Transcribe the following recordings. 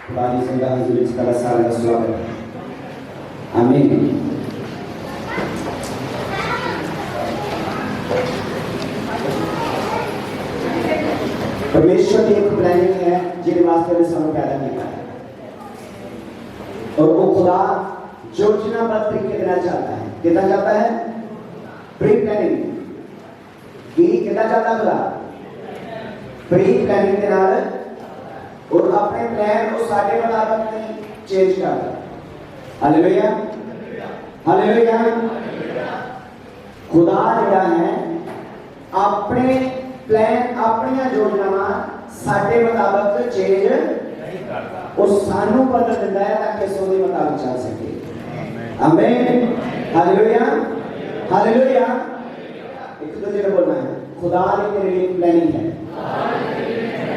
खुदा की संगाह हजूरी का साल का स्वागत है। आमीन। परमेश्वर की एक प्लानिंग है जिन वास्ते ने समय पैदा किया है और वो खुदा योजनाबद्ध तरीके देना चाहता है। कितना चाहता है? प्री प्लानिंग की कितना चाहता है खुदा? प्री प्लानिंग के नाल और अपने प्लान को सारे मुताबिक नहीं चेंज करता। Hallelujah hallelujah. खुदा जिहड़ा है अपने प्लान अपनी योजना साडे मुताबिक चेंज नहीं करता और सानू बदल दिंदा है ताकि असीं उहदे मुताबिक चल सके। आमीन हालेलुया हालेलुया। एक दूसरे को बोलना है खुदा ने तेरे लिए प्लानिंग है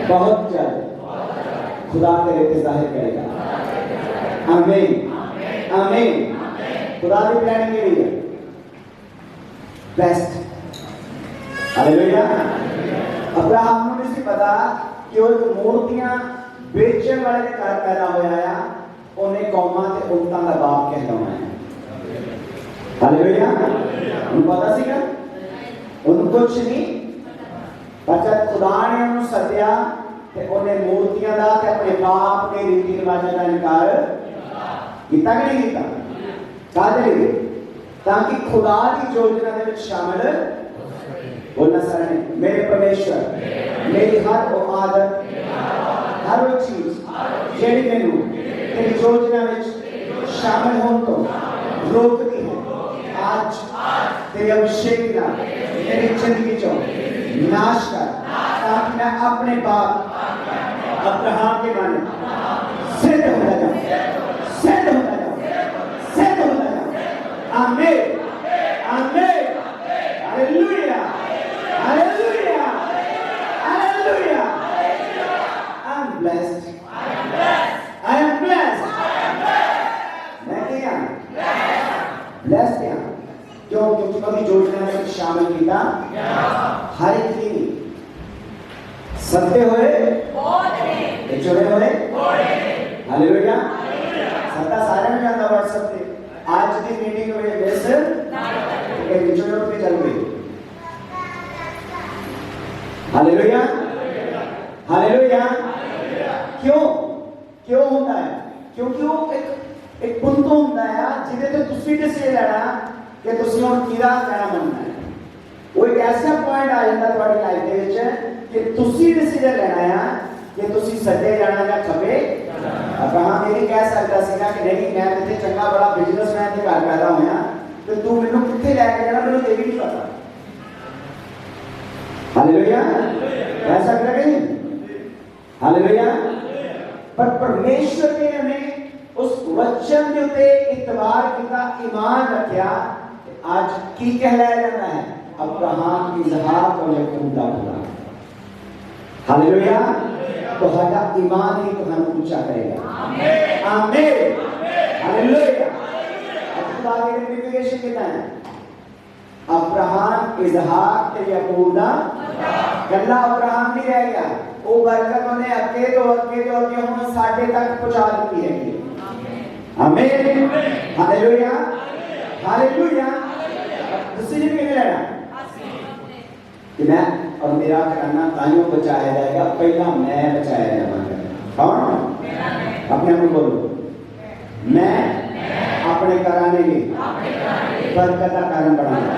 बहुत जल्द खुदा तेरे पे जाहिर करेगा। आमीन आमीन। खुदा की प्लानिंग के लिए बेस्ट। हालेलुया। अब्राहम को नहीं पता कि वो मूर्तियां बेचने वाले के घर पैदा होया है, उन्हें कौमां ते उम्मतां दा बाप कहलाउणा है। हालेलुया। उन्हें पता सीगा? उन्हें कुछ नहीं पता। खुदा ने उन्हें सद्या ते उन्हें मूर्तियां दा ते अपने बाप के रीति रिवाजां दा इनकार कीता कि नहीं कीता? काहदे लिए? ताकि खुदा की योजना दे विच शामिल बोलना सारा नहीं। मेरे परमेश्वर मेरी हर वो आदत हर वो चीज जेड़ी मैनू तेरी योजना में शामिल होने तो रोकती है, आज तेरे अभिषेक ना मेरी जिंदगी चो नाश कर ताकि मैं अपने बाप अब्राहम के माने सिद्ध होता जाऊं सिद्ध होता जाऊं सिद्ध होता जाऊं। आमीन आमीन hallelujah hallelujah hallelujah. I am blessed. I am blessed. मैं क्या? Blessed क्या? क्यों? क्योंकि कभी योजना में शामिल किया हर एक की सत्य हुए चुने हुए। हालेलुया। सत्ता सारे में जाता व्हाट्सएप पे आज की मीटिंग में बेस चुने पे चल गई। Hallelujah hallelujah. क्यों क्यों होता है? क्योंकि वो एक पुंत होता है जिदे तो तुसी डिसीजन लेना कि तुसी हुण किहदा कहना मनना है। वो एक ऐसा पॉइंट आ जाता तुम्हारी लाइफ दे विच कि तुसी डिसीजन लेना है कि तुसी सज्जे जाना या खब्बे। अब्राहम ये नहीं कह सकता सीगा कि नहीं मैं इत्थे चंगा बड़ा बिजनेसमैन दे घर पैदा होया ते तू मैनू कित्थे लैके जाना मैनू ये भी नहीं पता। हालेलुया। ऐसा करें हालेलुया। पर परमेश्वर ने हमें उस वचन के उत्ते इतबार किया, ईमान रखा। आज की कहलाया जाता है अब्राहम इसहाक और याकूब दा खुदा। हालेलुया। तो हमारा ईमान ही तो हम ऊंचा करेगा। आमीन आमीन हालेलुया। अब खुदा के नोटिफिकेशन कितना है? अब्राहम इसहाक ते याकूब दा गल्ला अब्राहम नहीं रह गया। वो बरकत उन्हें अगे तो हम साढ़े तक पहुंचा दी है। आमीन हालेलुया हालेलुया। डिसीजन किने लेना कि मैं और मेरा कराना ताइयों बचाया जाएगा, पहला मैं बचाया जाऊंगा। कौन? अपने आप बोलो मैं अपने कराने की बरकत का कारण बनाऊंगा।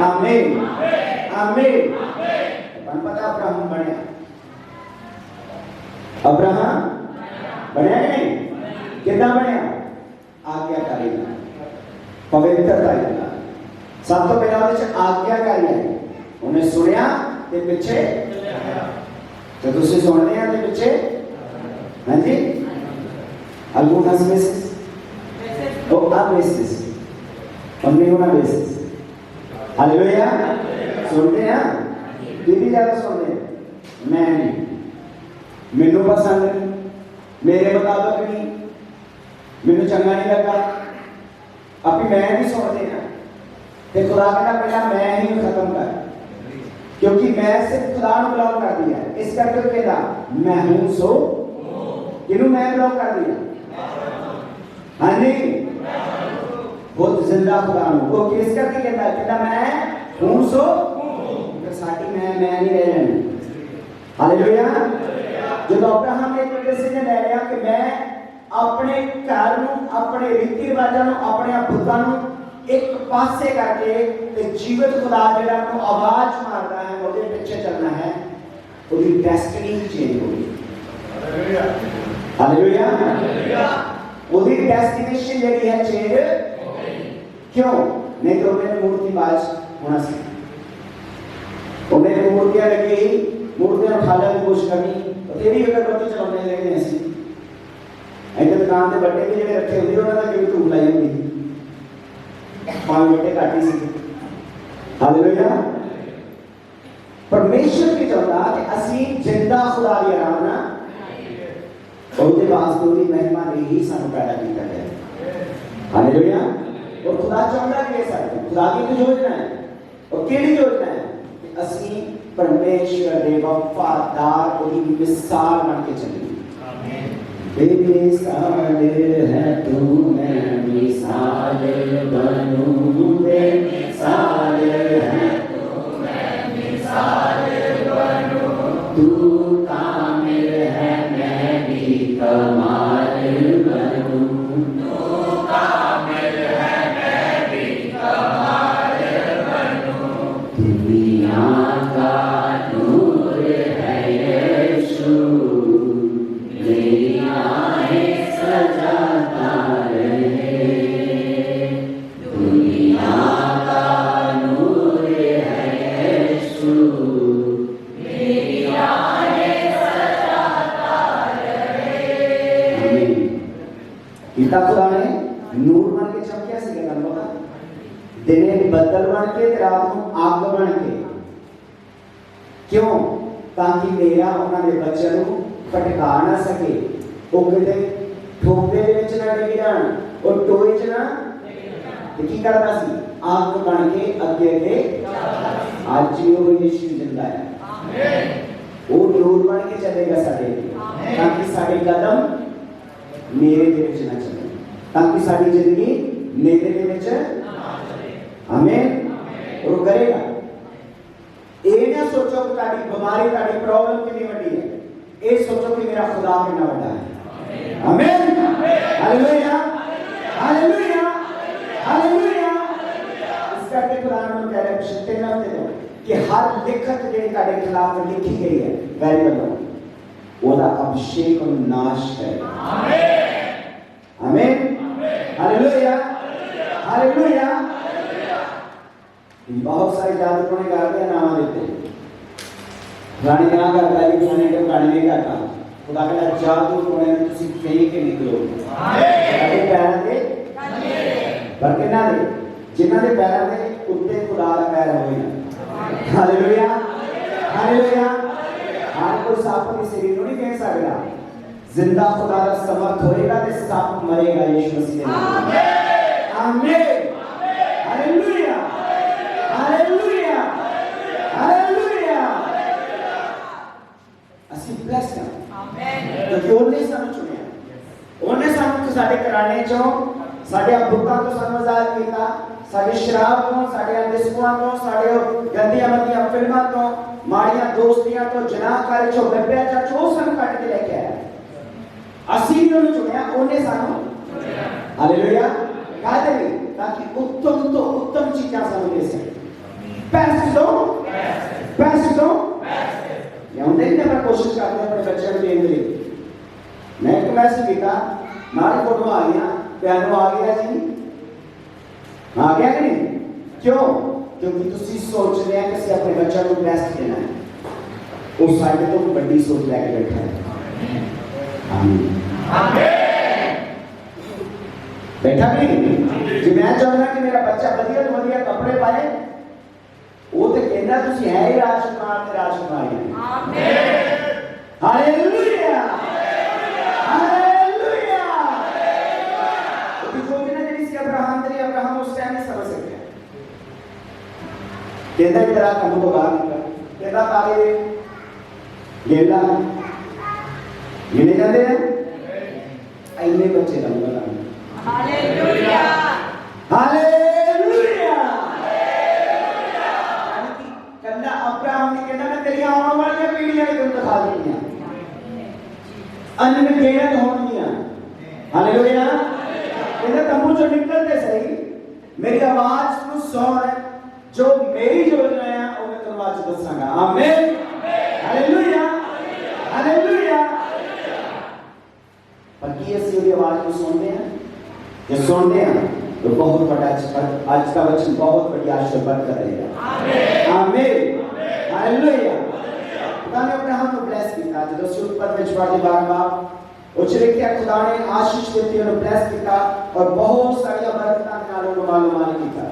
आमीन आमीन। पता अब्राहम बने अब्राहम बनया कि नहीं? कितना बनया? आज्ञाकारी पवित्रता। सब तो पहला आज्ञाकारी है। उन्हें सुनिया ते पिछे तो तुसी सुनने हैं ते पिछे। हाँ जी algunas veces o a veces और ninguna veces। हालेलुया। सुनते हैं कितनी ज्यादा सुनते हैं? मैं नहीं, मैनू पसंद नहीं, मेरे मुताबिक नहीं, मैनू चंगा नहीं लगा। अभी मैं नहीं सुनते हैं तो खुदा कहना पहला मैं ही खत्म कर, क्योंकि मैं सिर्फ खुदा को बिलोंग कर दिया है। इस करके कहना मैं हूं सो किनू मैं ब्लॉक कर दिया? हाँ जी, खुद जिंदा खुदा को किस करके कहता है? कहता मैं हूं सो साटी मैं नहीं रह जाना। हालेलुया। जब अब्राहम ने एक डिसीजन ले लिया कि मैं अपने घर नूं, अपने रीति रिवाजां नूं, अपने बुतां नूं एक पासे करके ते जीवित खुदा जिहड़ा नूं आवाज मारदा है ਉਹਦੇ ਪਿੱਛੇ ਚੱਲਣਾ है, ਉਹਦੀ ਡੈਸਟੀਨੀ चेंज हो गई। हालेलुया। ਉਹਦੀ ਡੈਸਟੀਨੇਸ਼ਨ ਜਿਹੜੀ ਹੈ ਚੇंज हो गई। क्यों? नहीं तो ਉਹਨੇ मूर्तिबाज होना सी। ਉਹਨੇ मूर्तियां लगी, मूर्तियां उठाने की कोशिश करनी, तेरी अगरबत्ती चलाने लगे ऐसी इधर दुकान के बट्टे भी जो रखे होंगे उन्होंने कभी धूप लाई होंगी, पांच बट्टे घट ही सी। हालेलुया। परमेश्वर भी चाहता कि असी जिंदा खुदा की आराधना ਉਹਦੇ ਵਾਸਤੇ ਉਹਦੀ ਮਹਿਮਾ ਲਈ ਹੀ ਸਾਨੂੰ ਪੈਦਾ ਕੀਤਾ ਗਿਆ। हालेलुया। और खुदा चाहता है कि खुदा की जो योजना है और केड़ी योजना है कि असी परमेश्वर दे वफादार और मिसाल बन के चलिए। आमीन। बेमिसाल है तू, मैं मिसाल बनूं, बेमिसाल है तू, मैं मिसाल बनूं, तू कामिल है मैं भी कमाल बनूं, तू कामिल है मैं भी कमाल बनूं, दुनिया का नूर है यीशु, मेरी आँखें सजाता रहे, दुनिया का नूर है यीशु, मेरी आँखें सजाता रहे। आमीन। पिता खुदा ने नूर बन के चमकिया सी गल पता, दिने बदल बन के रात को आग बन के, क्यों? ताकि मेरा उन्होंने बच्चों को भटका ना सके, वो कहते ठोके विच ना डिग जाण और टोए च ना की करता सी, आग बन के अगे अगे आज वो यीशु जिंदा है। आमीन। वो नूर बन के चलेगा साडे, ताकि साडे कदम मेरे दे विच ना चले, ताकि साडी जिंदगी मेरे दे विच ना चले। आमीन। और करेगा। ये ना सोचो कि ताड़ी बीमारी, ताड़ी प्रॉब्लम कितनी बड़ी है, ये सोचो कि मेरा खुदा कितना बड़ा है। आमीन। हालेलुया। हालेलुया। हालेलुया। इसका के खुदा ने कह रहे शिफ्टे ना दे दो कि हर लिखत जे ताड़े खिलाफ लिखी गई है वेरी वेल ओदा अभिषेक और नाश है। आमीन। आमीन। हालेलुया। हालेलुया। बहुत सारे जादूगरों ने कहा कि नाम देते रानी ना करता है कि मैंने कब रानी नहीं करता, खुदा कहता जादू कोने तुसी फेंक के निकलो। आमीन। पैर दे पर किना दे जिन्हां दे पैर दे उत्ते खुदा दा पैर होएगा। हालेलुया। हालेलुया। हर कोई सांप के शरीर नहीं कह सकता, जिंदा खुदा दा समर्थ होएगा ते सांप मरेगा यीशु मसीह के नाम में। आमीन। हालेलुया। हालेलुया। हालेलुया। ਅਸੀਂ ਬਲੈਸਡ ਹਾਂ। ਆਮੇਨ। ਕਿਉਂਕਿ ਉਹਨੇ ਸਾਨੂੰ ਚੁਣਿਆ, ਉਹਨੇ ਸਾਨੂੰ ਸਾਡੇ ਘਰਾਣੇ ਚੋਂ, ਸਾਡੇ ਬੁੱਤਾਂ ਤੋਂ ਸਾਨੂੰ ਆਜ਼ਾਦ ਕੀਤਾ, ਸਾਡੇ ਸ਼ਰਾਬ ਤੋਂ, ਸਾਡੇ ਦਿਸਪਾਂ ਤੋਂ, ਸਾਡੇ ਗੰਦੀਆਂ ਮੰਦੀਆਂ ਫਿਲਮਾਂ ਤੋਂ, ਮਾੜੀਆਂ ਦੋਸਤੀਆਂ ਤੋਂ, ਜਨਾਹਕਾਰੀ ਚੋਂ, ਵਿਆਚਾਰ ਚੋਂ ਸਾਨੂੰ ਕੱਢ ਕੇ ਲੈ ਕੇ ਆਇਆ। ਅਸੀਂ ਉਹਨੂੰ ਚੁਣਿਆ, ਉਹਨੇ ਸਾਨੂੰ ਚੁਣਿਆ। ਹਾਲੇਲੂਇਆ। ਕਾਹਦੇ ਲਈ? ताकि उत्तम तो उत्तम चीजें ਸਾਨੂੰ ਦੇ ਸਕੇ। बेस्ट दो, बेस्ट दो, ये हम देखते हैं, कोशिश करते हैं अपने बच्चों को देने के लिए। मैं एक मैसेज लिखा, हमारी फोटो आ गया, पियानो आ गया जी, आ गया कि नहीं? क्यों? क्योंकि तुसी सोच रहे हैं कि अपने बच्चों को बेस्ट देना है, उस साइड तो बड़ी सोच लेके बैठा है। आमीन। आमीन। बैठा नहीं जी, मैं चाहता कि मेरा बच्चा बढ़िया तो बढ़िया कपड़े पाए, वो तो कहना तुसी है ही राजकुमार ते राजकुमारी। आमीन। हालेलुया। हालेलुया। तो जो भी ना जिसके अब्राहम उस टाइम नहीं समझ सकते, कहता है तेरा काम को बाहर निकल, कहता काले गेला गिने जाते हैं इन्ने बच्चे दूंगा तुहानू। Hallelujah hallelujah. कल्ला अब्राहम ने कहना मैं तेरी आने वाली पीढ़ियां तेन दिखा दूंगा, अनगिनत होंगियां। हालेलुया। कहना तंबू चो निकलते सही मेरी आवाज को सुन, जो मेरी योजना है वो मैं तेन आज दसांगा। आमीन। Hallelujah hallelujah. पर की असली उसकी आवाज को सुनते हैं, जो सुनते हैं तो बहुत बड़ा आज का वचन बहुत बड़ी आशीर्वाद करेगा। आमीन आमीन हालेलुया। खुदा ने अब्राहम को ब्लेस किया जो उसके ऊपर में चढ़ बार-बार उछले क्या खुदा ने आशीष देते हुए ब्लेस किया और बहुत सारी बरकतां नालों को मालूम किया।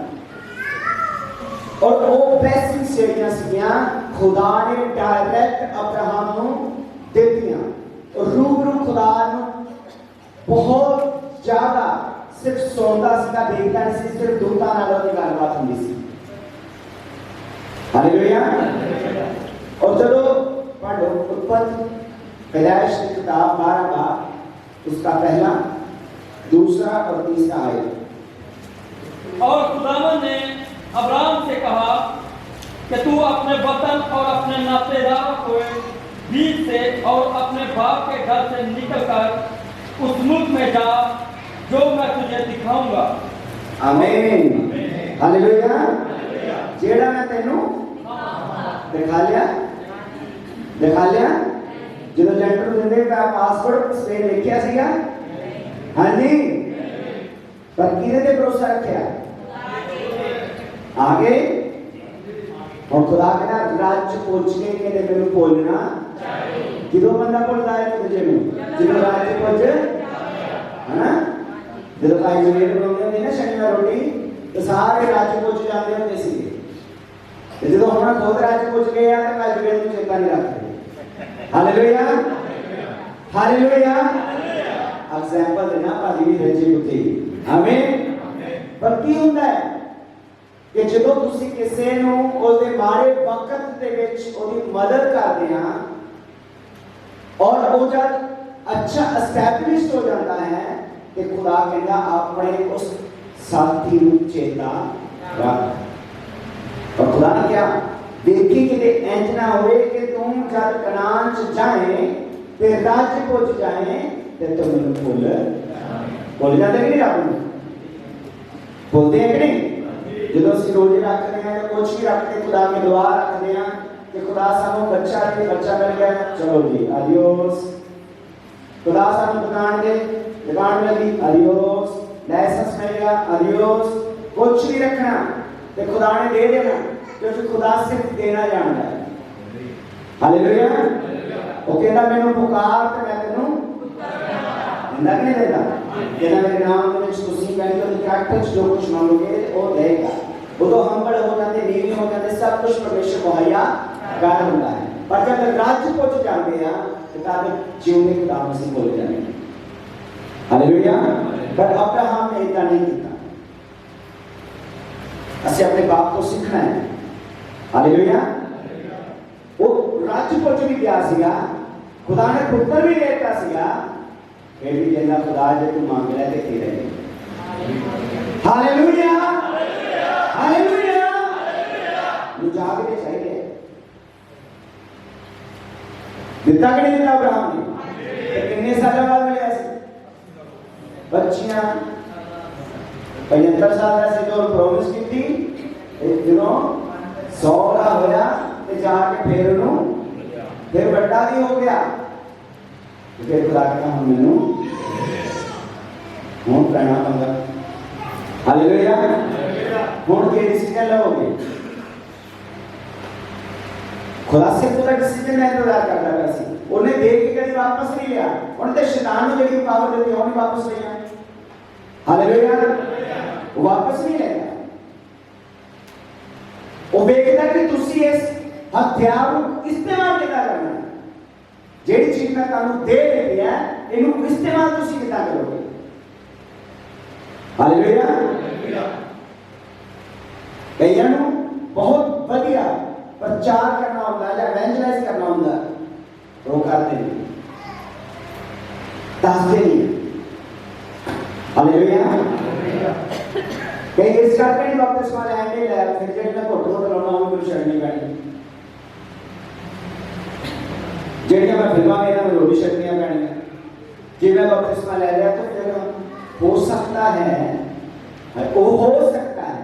और वो ब्लेसिंग सीढ़ियां सीखियां खुदा ने डायरेक्ट अब्राहम को दे दिया और रूबरू खुदा ने बहुत ज्यादा सिर्फ सुनता सीधा देखता नहीं, सिर्फ दूता नालों की गलबात होती सी। हालेलुया। और चलो पढ़ो उत्पत्ति पैदाइश की किताब 12 का उसका पहला दूसरा और तीसरा आयत। और खुदावन ने अब्राहम से कहा कि तू अपने वतन और अपने नातेदार हुए बीच से और अपने बाप के घर से निकलकर उस मुल्क में जा जो मैं तुझे दिखाऊंगा। आमीन हालेलुया। जेड़ा मैं तेनू दिखा लिया जो जेंटर दिंदे का पासवर्ड से लिखिया सीगा। हां जी, पर किने ते भरोसा रखिया आगे। और खुदा कहना राज्य पहुंच के कहते मेनू बोलना जो बंदा बोलता है तुझे जो राज्य पहुंचे है ना। जो भाई जमीन बोलते हैं ना शनिवार रोटी तो सारे राज्य पहुंच जाते हैं जैसे जो हमारा खुद राज्य पहुंच गया तो भाई जमीन को चेता नहीं रखते। Hallelujah hallelujah. एग्जांपल देना भाजी भी भेजे कुत्ते। आमीन। पर की ਹੁੰਦਾ है कि ਜਦੋਂ ਤੁਸੀਂ ਕਿਸੇ ਨੂੰ ਉਹਦੇ ਮਾੜੇ ਵਕਤ ਦੇ ਵਿੱਚ ਉਹਦੀ ਮਦਦ ਕਰਦੇ ਆ और वो जब अच्छा एस्टैब्लिश्ड हो जाता है कि खुदा कहता अपने उस साथी को चेता रख। और खुदा ने क्या देखी कि इंज ना होए कि तुम जब कनान च जाए ते राज्य पहुंच जाए ते तुम भूल जाते कि नहीं रब बोलते हैं कि नहीं। जो असं रोजे रखते हैं कुछ भी रखते खुदा की दुआ रखते हैं कि खुदा सानू बच्चा मिल गया चलो जी आदियोस। खुदा सानू दुकान लगी आदियोस। लाइसेंस मिल गया आदियोस। कुछ भी रखना तो खुदा ने दे देना क्योंकि खुदा सिर्फ देना जानता है। हालेलुया। वो कहता मैनू पुकार ते मैं तेनू दिंदा कि नहीं देता। कहना मेरे नाम में तुसी कहनी तो करैक्टर जो कुछ मांगोगे वो देगा। वो तो हम्बल हो जाते नीवी हो जाते सब कुछ परमेश्वर मुहैया कर देता है। पर जब राज्य पहुंच जाते हैं तो तब जीवने के काम से बोल जाते हैं। हालेलुया। पर अब्राहम ने इतना नहीं किया। असं अपने बाप को सीखना है। हालेलुया। वो राज्य पहुंच भी गया सीगा खुदा ने पुत्र भी देता सीगा फिर भी कहना खुदा जो तू मांग रहा है दे रहे। Hallelujah hallelujah. जागने चाहिए दिता कि नहीं दिता अब्राहम ने। कितने साल बाद मिले बच्चियां 75 साल से जो प्रॉमिस की थी जो 100 का होया ते जाके फिर बड़ा भी हो गया फिर खुदा का हम मैनू हूं करना पंगा। हालेलुया। हूं के डिसीजन लोगे खुदा से पूरा डिसीजन है इंतजार करता है। वैसे उन्हें देख के कभी वापस नहीं लिया उन्हें शैतान ने जेडी पावर देती है वापस नहीं आया। हालेलुया। वो वापस नहीं लेगा। वो देखता कि तुसी इस हथियार को इस्तेमाल कितना करना है। जेडी चीज मैं तानू दे देती है इनको इस्तेमाल तुसी कितना करोगे। हालेलुया। कईयां नू बहुत बढ़िया प्रचार करना होता है या एवेंजलाइज करना होता है वो करते नहीं दसते नहीं। हालेलुया। कई इस करके नहीं बपतिस्मा लैंदे लै फिर जेह्ड़े मैं घुट घुट लाउणा ओह् मैनूं छड्डनी पैनी, जेह्ड़ियां मैं फिल्मां देखदा मैनूं ओह् भी छड्डनियां पैणियां। जे मैं बपतिस्मा ले लिया तो फिर हो सकता है, वो हो सकता है,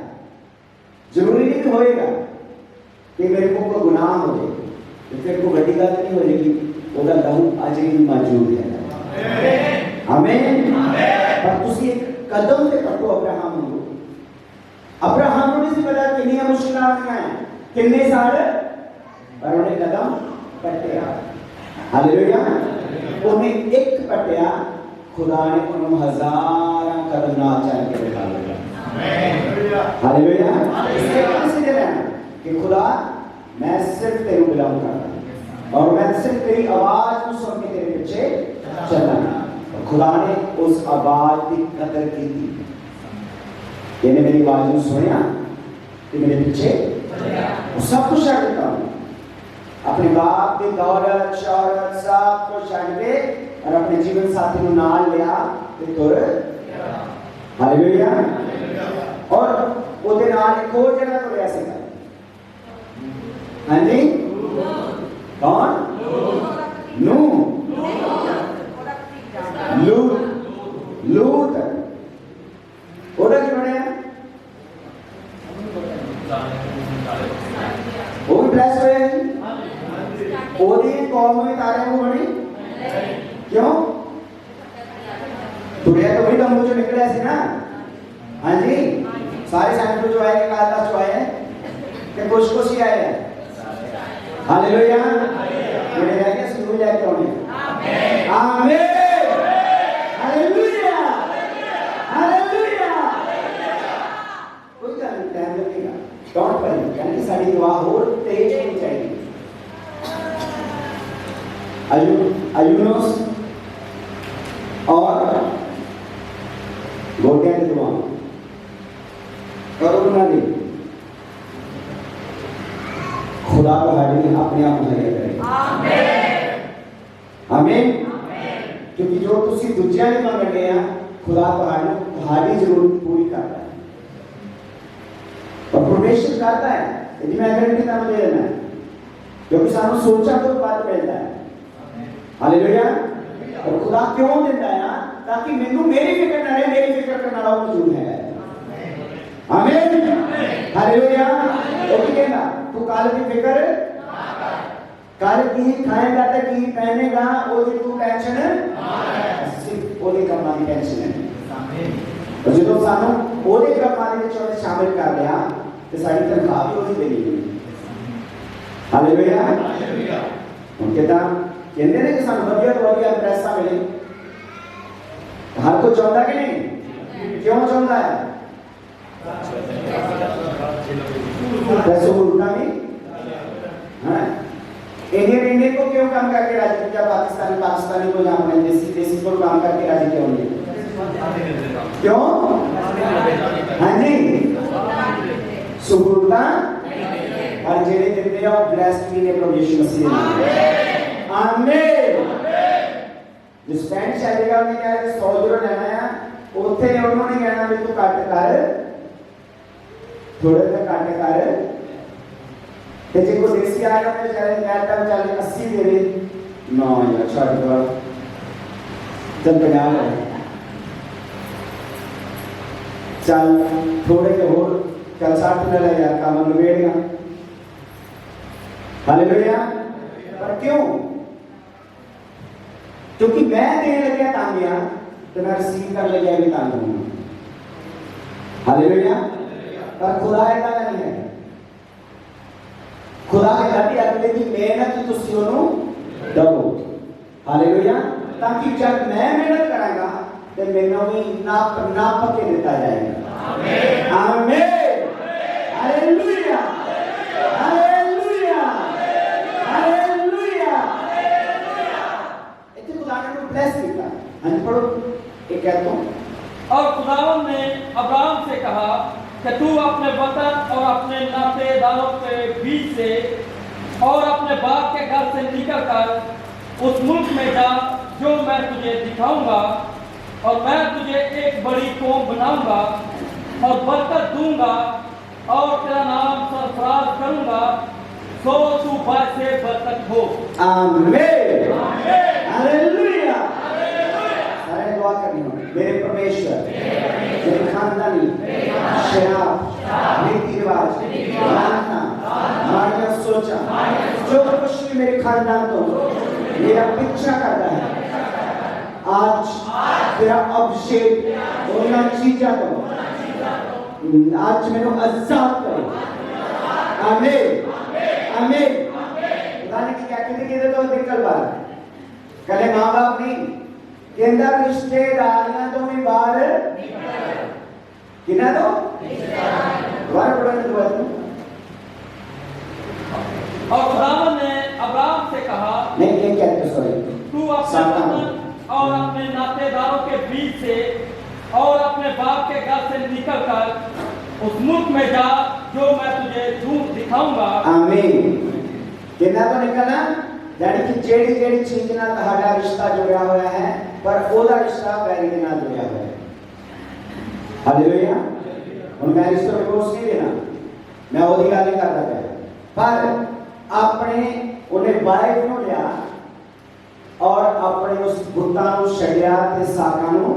जरूरी नहीं होएगा कि मेरे को कोई गुनाह हो जाए, तो फिर कोई बड़ी गल नहीं होएगी, ਉਹਦਾ लहू अजे भी मौजूद है। आमीन। पर तुसी एक कदम ते कटो अब्राहम ਨੂੰ। अब्राहम ਨੂੰ नहीं पता कितनी मुश्किलां आईयां हैं, कितने साल, पर ਉਹਨੇ कदम कट्टिया। हालेलुया। ਉਹਨੇ एक कट्टिया, खुदा ने ਉਹਨੂੰ हजारां कदम नाल चल के दिखा दिया। हालेलुया। इससे किसी ने कि खुदा मैं सिर्फ तेरे को बिलोंग करता हूं और मैं सिर्फ तेरी आवाज को सुन के तेरे पीछे चलना। और खुदा ने उस आवाज की कदर की थी, यानी मेरी आवाज को सुनिया कि मेरे पीछे वो सब कुछ छड़ देता हूं, अपने बाप की दौलत शौहरत सब कुछ छड़ के और अपने जीवन साथी को नाल लिया ते तुर। हालेलुया। और ਉਹਦੇ ਨਾਲ एक और जगह तुरया सीगा। हाँ जी, कौन? नूह, लूत। ਉਹਦਾ ਕੀ ਬਣਿਆ? ਉਹ ਵੀ ਬਲੈਸ ਹੋਇਆ ਜੀ। ਉਹਦੀ ਕੌਮ ਵੀ ਤਾਰਿਆਂ ਨੂੰ ਬਣੀ। क्यों? तुरया तो वही तंबू जो निकले ऐसे ना। हाँ जी, सारे सैनिक जो आए के काला जो आए कि कुछ ही आए हैं। हालेलुया। मेरे जाके स्कूल जाके आने। आमीन। हालेलुया। हालेलुया। कोई टाइम लगेगा, डोंट वरी, यानी सारी दुआ और तेज होनी चाहिए। अयूनुस और गोटिया की दुआ करो ना दी, खुदा तुम्हारी अपने आप मुहैया करेगा। आमीन। क्योंकि जो तुसी दूजियां नहीं मंग रहे हैं, खुदा तुम्हारी जरूरत पूरी करता है और प्रोटेक्शन करता है। यदि मैं गारंटी ना दे देना है, क्योंकि सानू सोचा तो बात मिलता है। हालेलुया। और खुदा क्यों देता है? ताकि मैनू मेरी फिक्र ना रहे, मेरी फिक्र करने वाला मौजूद है। आमीन। हालेलुया। वो की कहना तू कल की फिक्र कल की खाएगा ते की पहनेगा ओदी तू टेंशन सिर्फ ओदे कमां दी टेंशन है। आमीन। और जो सानू ओदे कमां दे विच ओने शामिल कर लिया ते साडी तनख्वाह भी ओदी देनी है। हालेलुया। हालेलुया। उनके ता कहते हैं कि सानू वधिया तो वधिया पैसा मिले, हर कोई चाहता कि नहीं? क्यों चाहता है? पैसों को लूटना भी, हाँ? इंडियन को क्यों काम करके राजी किया, पाकिस्तानी को जहाँ अपने देसी को काम करके राजी क्यों नहीं? क्यों? हाँ जी, सुगुरता और जेड़े देते हैं और ब्लेस्ड भी ने प्रभु यीशु मसीह। आमीन। जो स्पेनिश आएगा उन्हें क्या है 100 यूरो लेना है, उतने उन्होंने कहना भी तू काट कर थोड़े से काट कर ते जे को देसी आएगा तो चले कहता है चले 80 दे दे, नो यार छोड़ दो, चल 50 ले चल थोड़े के और चल 60 ले ले यार काम निबेड़ेगा। हालेलुया। पर क्यों? क्योंकि मैं देने लगे तांगियां तो मैं रिसीव कर ले जाएगी तांगूंगा। हालेलुया। पर खुदा ऐसा नहीं है। खुदा के घर की अगले की मेहनत तो तुसियों दो। हालेलुया। ताकि जब मैं मेहनत करांगा तो मैंने भी नाप के देता जाएगा। आमीन। आमीन। हालेलुया। हालेलुया। हालेलुया। इतने खुदा ने ब्लेस किया। हाँ जी पढ़ो, एक कहता हूँ। और खुदावंद ने अब्राहम से कहा कि तू अपने वतन और अपने नातेदारों के बीच से और अपने बाप के घर से निकलकर उस मुल्क में जा जो मैं तुझे दिखाऊंगा, और मैं तुझे एक एक बड़ी कौम बनाऊंगा और बरकत दूंगा और तेरा नाम सरफराज करूंगा, सो तू से बरकत हो। आमीन, हालेलुया। सारे दुआ करनी हो, मेरे परमेश्वर, मेरे खानदानी शराब, रीति रिवाज, मानना, हमारी सोचा, जो कुछ भी मेरे खानदान को मेरा पीछा करता है, आज तेरा अभिषेक उन्हें चीजा करो, आज मैंने आजाद करो। आमीन, आमीन। खुदा ने क्या कहते तो निकल बाहर कले माँ बाप नहीं कहता रिश्तेदारियां तो भी बाहर किना तो बाहर पढ़ने दो। और खुदावन ने अब्राहम से कहा, नहीं ये क्या है, सॉरी, तू अपने वतन और अपने नातेदारों के बीच से और अपने बाप के घर से निकलकर उस मुल्क में जा जो मैं तुझे दिखाऊंगा। आमीन। किना तो निकलना यानी कि जेड़ी जेड़ी चीज ना तहाड़ा रिश्ता जुड़ा हुआ है पर ओदा रिश्ता वैरी के नाल जुड़ा हुआ है। हालेलुया। उन मैं रिश्ते को दोष नहीं देना, मैं ओदी गल नहीं करता है, पर अपने उन्हें वाइफ नु लिया और अपने उस बुता नु छड़िया ते साका नु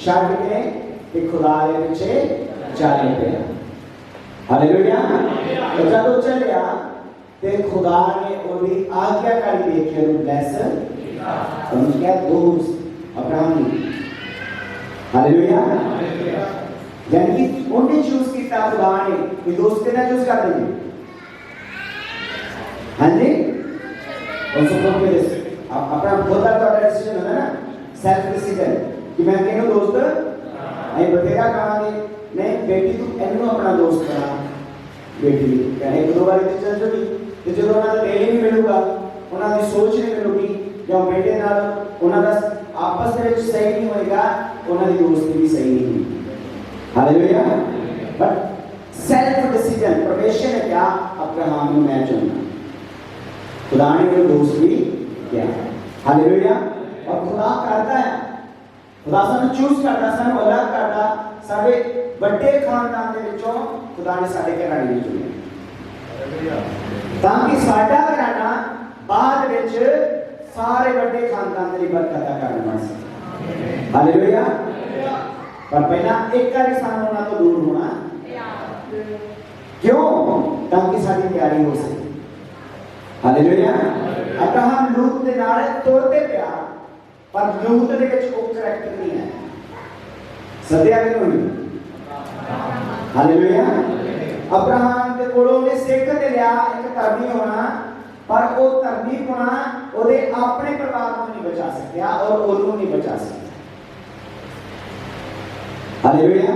छड़ के ते खुदा दे पीछे चल पिया। हालेलुया। तो जब चलिया ते खुदा ने ओदी आज्ञाकारी देखी और ब्लेस उन्होंने क्या दोस्त अब्राहम ने। हालेलुया। यानी कि उन्हें चूज किया खुदा ने कि दोस्त के ना चूज कर देंगे। हाँ जी, और सुपर पे अपना खुद का डिसीजन होता है ना, सेल्फ डिसीजन कि मैं कहूँ दोस्त नहीं बतेगा कहाँ नहीं बेटी तू एनू अपना दोस्त बना, बेटी कहने एक दो बार चल जोगी ਤੇ ਜਦੋਂ ਉਹਨਾਂ ਦਾ ਦਿਲ ਨਹੀਂ ਮਿਲੂਗਾ, ਉਹਨਾਂ ਦੀ ਸੋਚ ਨਹੀਂ ਮਿਲੂਗੀ, ਜਾਂ ਬੇਟੇ ਨਾਲ ਉਹਨਾਂ ਦਾ ਆਪਸ ਦੇ ਵਿੱਚ ਸਹੀ ਨਹੀਂ ਹੋਏਗਾ, ਉਹਨਾਂ ਦੀ ਦੋਸਤੀ ਵੀ ਸਹੀ ਨਹੀਂ ਹੋਏਗੀ। ਹਾਲੇਲੂਇਆ। बट सेल्फ डिसीजन परमेश्वर ने क्या अब्राहम को मैं चुना, खुदा ने मेरे दोस्त भी किया। हालेलुया। और खुदा करता है, खुदा सानू चूज करता, सानू अलग करता, साडे बड़े खानदान दे विचों खुदा ने साडे घराने में चुने ताकि साडा घराना बाद विच सारे बड़े खानदान दी बरकत का कारण बन सके। हालेलुया। पर पहला एक बार सानू उन्हां तो दूर होना, क्यों? ताकि साडी तैयारी हो सके। हालेलुया। अब्राहम लूत दे नाल तुरते पिया, पर लूत दे विच वो करैक्टर नहीं है, सद्या भी नहीं। हालेलुया। अब्राहम के कोलों ने सीख के लिया एक धर्मी होना, पर वो धर्मी होना ओदे अपने परिवार को नहीं बचा सकिया और ओनू नहीं बचा सकिया। हालेलुया।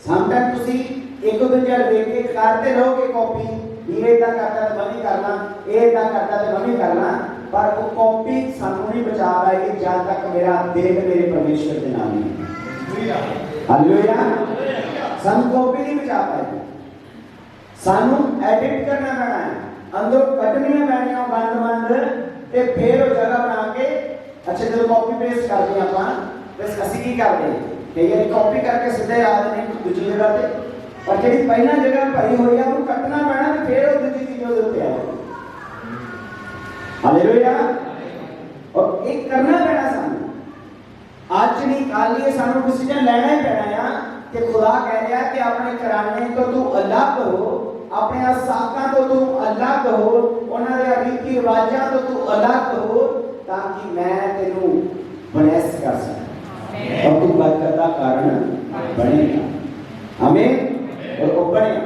समटाइम तुसी एक दूसरे देख के करते रहोगे कॉपी, ये इदा करता तो मैं करना, ये इदा करता तो मैं करना, पर वो कॉपी सानू नहीं बचा पाएगी जब तक मेरा दिल मेरे परमेश्वर के नाम नहीं। हालेलुया। सानू कॉपी नहीं बचा पाएगी, सानू एडिट करना पैना है, अंदरों कटनियां पैनियां बंद बंद ते फिर वो जगह बना के। अच्छा जो कॉपी पेस्ट करते हैं अपन, बस असि की करते हैं कि ये कॉपी करके सीधे याद नहीं दूसरी जगह पे, पर जी पहला जगह भरी हुई है वो कटना पैना ते फिर वो दूसरी चीजों के ऊपर आए। हालेलुया। और एक करना पैना सानू, आज नहीं कल ये सानू डिसीजन लेना ही पैना है कि खुदा कह रहा है कि अपने घराने तो तू अलग हो, अपने साका तो तू अलग हो, उन्होंने रीति रिवाजा तो तू अलग हो, ताकि मैं तेनू ब्लेस कर सका और तू बरकत का कारण बनेगा। आमीन। और वो बनेगा।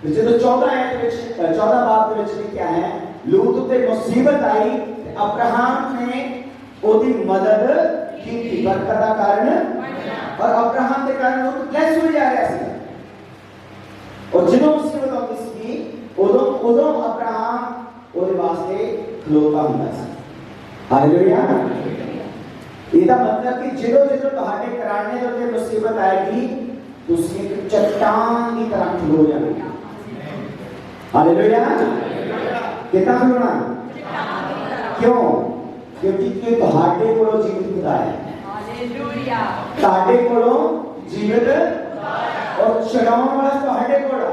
तो जो 14 आयत में 14 बाब में लिखा है, लूत पे मुसीबत आई, अब्राहम ने ओदी मदद की, बरकत का कारण, और अब्राहम के कारण लूत ब्लेस हो जा रहा है। और जिन्हों मुसीबत आती सी उदों अब्राहम ओदे वास्ते खलोता हुंदा सी। हालेलुया। इसका मतलब कि जिदों तुहाडे घराने दे उत्ते मुसीबत आएगी, तुसी एक चट्टान की तरह खलो जाओगे। हालेलुया। कितना खलोना? क्यों? क्योंकि तुहाडे कोलों जीवित खुदा है। हालेलुया। दिया ताड़े कोलों जीवित और चढ़ाने वाला ताड़े कोला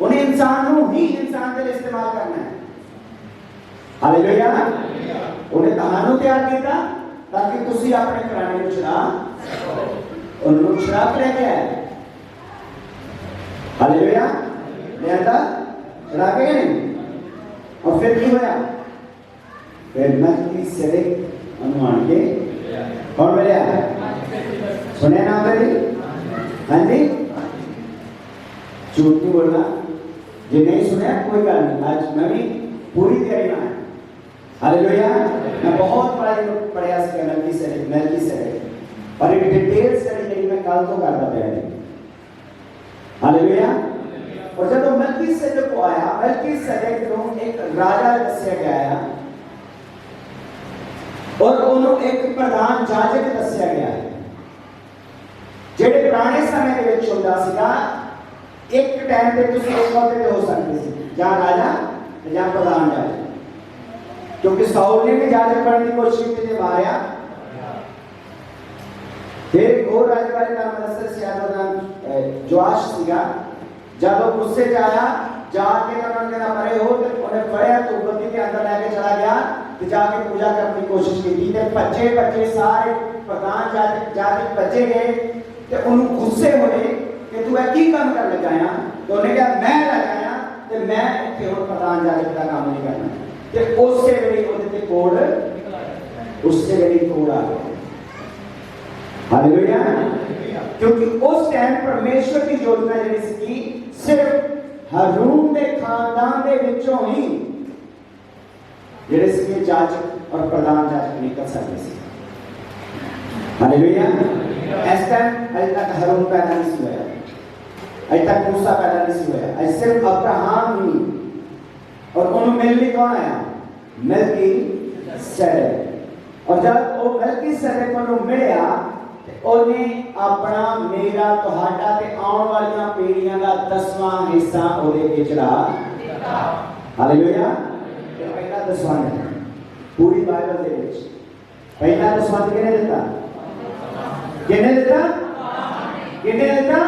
उन्हें इंसान को ही इंसान के लिए इस्तेमाल करना है। हालेलुया। उन्हें कहानों तैयार किया ताकि तुसी अपने प्राणी को चढ़ा उन्होंने चढ़ा के लेके आए। हालेलुया। लिया चढ़ा के नहीं और फिर क्या होया? फिर मलकीसेदेक अनुमान के कौन मिले? सुने ना मेरी? हाँ जी, झूठ नहीं बोलना। जो नहीं सुने कोई गल नहीं, आज मैं भी पूरी तैयारी में। हालेलुया। मैं बहुत प्रयास किया मलकीसेदेक और एक डिटेल स्टडी मैं कल तो करता तैयारी। हालेलुया। और जब मलकीसेदेक को आया, मलकीसेदेक को एक राजा दस्या गया और उन्होंने एक प्रधान जाजक दस्या गया है जेडे पुराने समय के विच हुंदा सीगा। एक टाइम पे तुसीं एक अहुदे ते हो सकते सी, जां राजा ते जां प्रधान जाजक, क्योंकि साउल ने भी जाजक बनने की कोशिश की ते मारिया। फिर एक और राजा बारे नाम दस्या सी, नाम जोआश सीगा। जब वो गुस्से च आया जाके उन्होंने कहना मरे हो तो उन्हें फड़िया तो गद्दी के अंदर लेके चला गया तो जाके पूजा करने की कोशिश की ते बच्चे बच्चे सारे प्रधान जाजक बच्चे गए ते उन्हें गुस्से होए कि तू की काम कर लगाया। तो उन्हें कहा मैं लगाया ते मैं इत्थे हुण प्रधान जाजक का काम नहीं करना ते उससे वेले ओदे ते कोड उससे वेले कोड आ गया। हालेलुया। क्योंकि उस टाइम परमेश्वर की योजना जिहड़ी सी सिर्फ हारून के खानदान के विचों ही जिहड़े सी जाजक और प्रधान जाजक निकल सकते सी। हालेलुया। इस टाइम अजे तक हारून पैदा नहीं हुआ, अजे तक मूसा पैदा नहीं हुआ, अजे सिर्फ अब्राहम ही। और उन्होंने मिलने कौन आया? मलकीसेदेक। और जब वो मलकीसेदेक को मिलिया उन्हें अपना मेरा तुहाडा ते आउण वालियां पीढ़ियां दा 10वां हिस्सा ओदे विच चढ़ा दित्ता। हालेलुया। ये पहला 10वां है पूरी बाइबल दे विच। पहला 10वां किने दित्ता? किने दित्ता? किने दित्ता?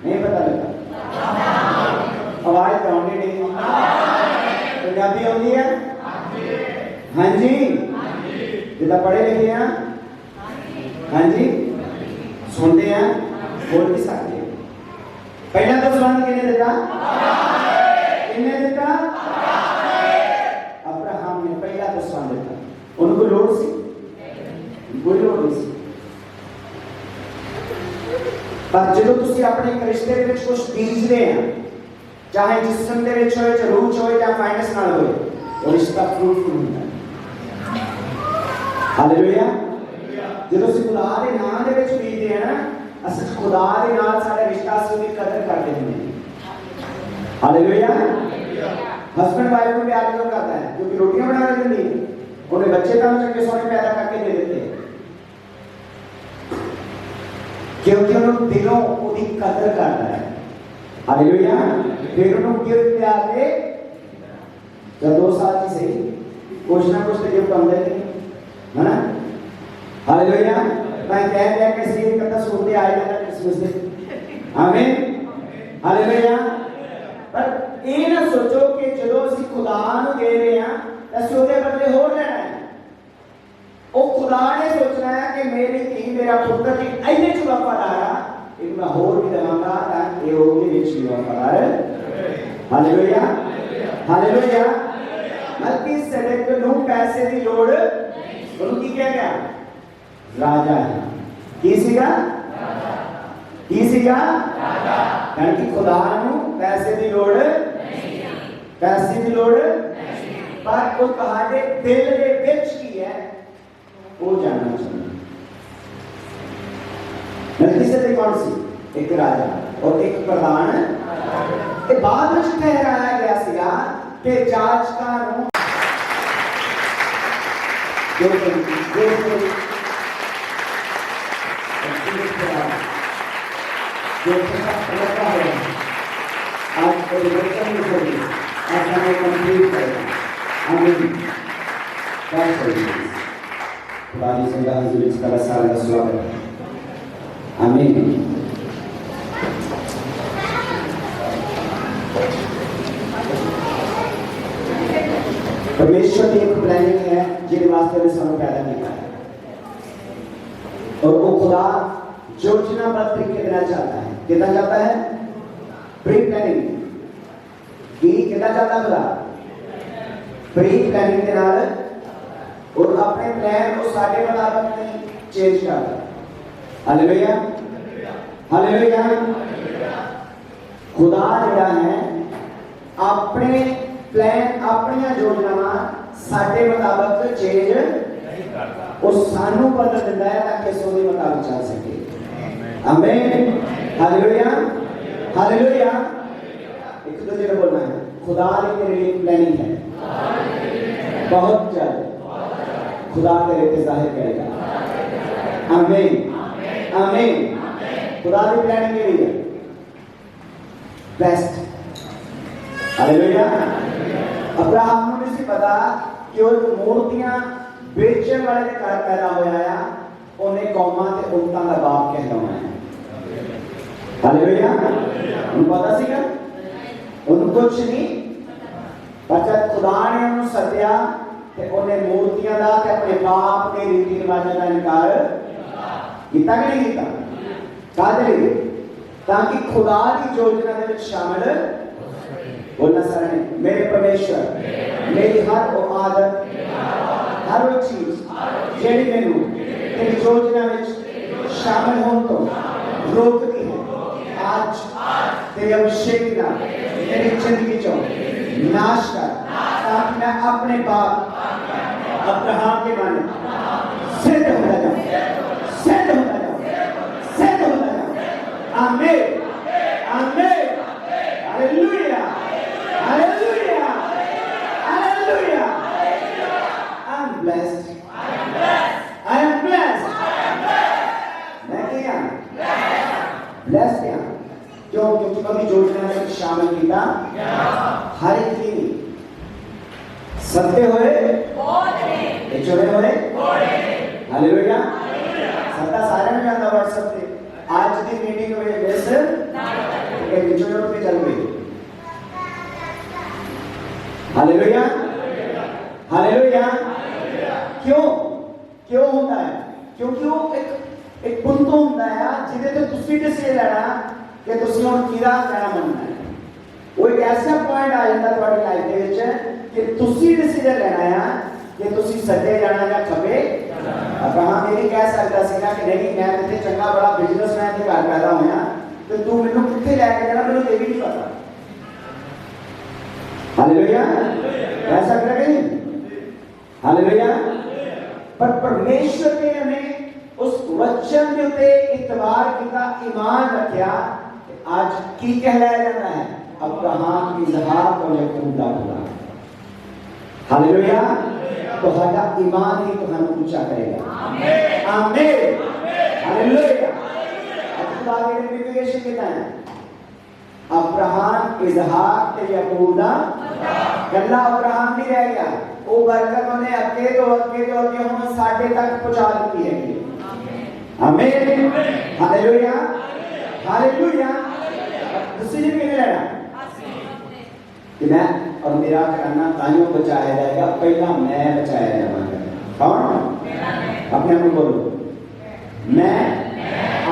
नहीं पता लगा। आवाज आउंदी नहीं। पंजाबी आउंदी है? हाँ जी। जिदा पढ़े लिखे हैं हाँ जी, सुनते हैं, बोल भी सकते हैं। पहला 10वां किने दिता? किने दिता? अब्राहम ने पहला 10वां दिता। उनको लोड़ सी? कोई लोड़ नहीं सी। पर जो तुसी अपने एक रिश्ते के विच कुछ बीजदे हैं, चाहे जिस्म दे विच होए, चाहे रूह च होए, चाहे फाइनेंस नाल होए, वो रिश्ता फ्रूटफुल होंदा है। हालेलुया। जो ਅਸੀਂ खुदा ਦੇ ਨਾਮ ਦੇ ਵਿੱਚ ਬੀਜਦੇ ਆ ਨਾ, ਅਸੀਂ खुदा ਦੇ ਨਾਲ ਸਾਡਾ ਰਿਸ਼ਤਾ ਅਸੀਂ ਉਹਦੀ ਕਦਰ ਕਰਦੇ ਹੁੰਦੇ ਹਾਂ। हालेलुया। हस्बैंड वाइफ को प्यार क्यों करता है? क्योंकि रोटियां बना के देती है, उन्हें बच्चे काम चंगे सोने पैदा करके दे देते हैं, क्योंकि उन्होंने दिलों उसकी कदर करता है। हालेलुया। फिर उन्होंने गिफ्ट दिया के जब 2 साल की सही कुछ ना कुछ तो गिफ्ट आंदा ही है ना। हालेलुया। मैं कह दिया कि सीन कदा सुनते आए ना क्रिसमस डे। आमीन। हालेलुया। पर ये ना सोचो कि जो ਅਸੀਂ खुदा ਨੂੰ दे रहे हैं ਅਸੀਂ ਉਹਦੇ ਬਦਲੇ ਹੋਰ ਲੈਣਾ है। ਉਹ खुदा ने सोचना है कि मेरी धी मेरा पुत्र जी ऐने ਚ ਵਫਾਦਾਰ ਆ, ਇਹ ਮੈਂ ਹੋਰ ਵੀ ਦੇਵਾਂਗਾ ਤਾਂ ਇਹ ਉਹਦੇ ਵਿੱਚ ਵੀ ਵਫਾਦਾਰ ਹੈ। ਹਾਲੇਲੂਇਆ। ਹਾਲੇਲੂਇਆ। ਮਲकीसेदेक ਨੂੰ ਪੈਸੇ ਦੀ ਲੋੜ ਉਹਨੂੰ ਕੀ ਕਿਹਾ ਗਿਆ? राजा है। की सीगा? की सीगा? राजा। यानी कि खुदा नूं पैसे की लोड़ नहीं, पैसे की लोड़ नहीं, पर वो कहाडे दिल दे विच की है वो जानना चाहिए। मलकीसेदेक कौन सी? एक राजा और एक प्रधान। ये बाद में ठहराया गया सीगा कि जाजकां नूं जो लगा है आज परिवर्तन होगी, आज हमें कंप्लीट करेगा। आमीन। बारी संगा हजूर का साल का स्वागत। आमीन। परमेश्वर की एक प्लानिंग है जिन वास्ते में सानू पैदा किया है और वो खुदा योजनाबद्ध तरीके देना चाहता है। कितना चाहता है? प्री प्लानिंग की कितना चाहता है खुदा? प्री प्लानिंग के नाल और अपने प्लान को साडे मुताबिक नहीं चेंज करता। Hallelujah hallelujah. खुदा जिहड़ा है अपने प्लान अपनी योजनावां साडे मुताबिक चेंज और सानू बदल दिंदा है ताकि असीं उहदे मुताबिक चल सकीए। आमीन हालेलुया हालेलुया। एक दूसरे को बोलना है खुदा ने तेरे लिए प्लानिंग है बहुत जल्द खुदा तेरे पे जाहिर करेगा। आमीन आमीन। खुदा की प्लानिंग के लिए बेस्ट। हालेलुया। अब्राहम ਨੂੰ ਨਹੀਂ ਸੀ ਪਤਾ ਕਿ ਉਹ ਮੂਰਤੀਆਂ ਵੇਚਣ ਵਾਲੇ ਦੇ ਘਰ ਪੈਦਾ ਹੋਇਆ ਆ, ਉਹਨੇ ਕੌਮਾਂ ਤੇ ਉਮਤਾਂ ਦਾ ਬਾਪ ਕਹਿਲਾਉਣਾ ਹੈ। ਹਾਲੇਲੂਇਆ। ਉਹਨੂੰ ਪਤਾ ਸੀਗਾ? ਉਹਨੂੰ ਕੁਝ ਨਹੀਂ ਪਤਾ। ਖੁਦਾ ਨੇ ਉਹਨੂੰ ਸੱਦਿਆ ਤੇ ਉਹਨੇ ਮੂਰਤੀਆਂ ਦਾ ਤੇ ਆਪਣੇ ਬਾਪ ਦੇ ਰੀਤੀ ਰਿਵਾਜਾਂ ਦਾ ਇਨਕਾਰ ਕੀਤਾ ਕਿ ਨਹੀਂ ਕੀਤਾ? ਕਾਹਦੇ ਲਈ? ਤਾਂ ਕਿ ਖੁਦਾ ਦੀ ਯੋਜਨਾ ਦੇ ਵਿੱਚ ਸ਼ਾਮਿਲ बोलना सर ने मेरे परमेश्वर मेरी हर वो आदत हर वो चीज जेड़ी मैनू तेरी योजना में शामिल होने तो रोकती है, आज तेरे अभिषेक ना मेरी जिंदगी चो नाश कर ताकि मैं अपने बाप अब्राहम के माने सिद्ध होता जाऊं सिद्ध होता जाऊं सिद्ध होता जाऊं। आमीन आमीन hallelujah Hallelujah! Hallelujah! I'm blessed. I am blessed. मैं क्या? Blessed क्या? क्यों? क्योंकि कभी योजना में शामिल किया हर एक की सत्य हुए चुने हुए। हालेलुया। सत्ता सारे में जाता व्हाट्सएप पे आज की मीटिंग में वैसे विचुने पे चल गई। Hallelujah hallelujah. क्यों क्यों होता है? क्योंकि वो एक बुंदो होता है जिदे तो तुसी डिसीजन लेना कि तुसी हुण किहदा कहना मनना है। वो एक ऐसा पॉइंट आ जाता तुम्हारी लाइफ दे विच कि तुसी डिसीजन लेना है कि तुसी सज्जे जाना या खब्बे। अब्राहम ये कह सकता सीगा कि नहीं मैं इत्थे चंगा बड़ा बिजनेसमैन दे घर पैदा होया ते तू मैनूं कित्थे लैके जाना मैनूं ये भी नहीं पता। हालेलुया। ऐसा करेगा नहीं? हालेलुया। पर परमेश्वर ने हमें उस वचन के उत्ते इतबार किया, ईमान रखा। आज की कहलाया जाता है अब्राहम इसहाक और याकूब दा खुदा। हालेलुया। तो हमारा ईमान ही तो हमें ऊंचा करेगा। आमीन आमीन हालेलुया। अब खुदा के इन्विटेशन कितना है? अब्राहम इसहाक ते याकूब दा गल्ला अब्राहम नहीं रह गया, वो बरकत उन्हें अगे तो हम साढ़े तक पहुंचा दी है। आमीन हालेलुया हालेलुया। डिसीजन किने लेना कि मैं और मेरा कराना ताइयों बचाया जाएगा, पहला मैं बचाया जाऊंगा। कौन? अपने आप बोलो मैं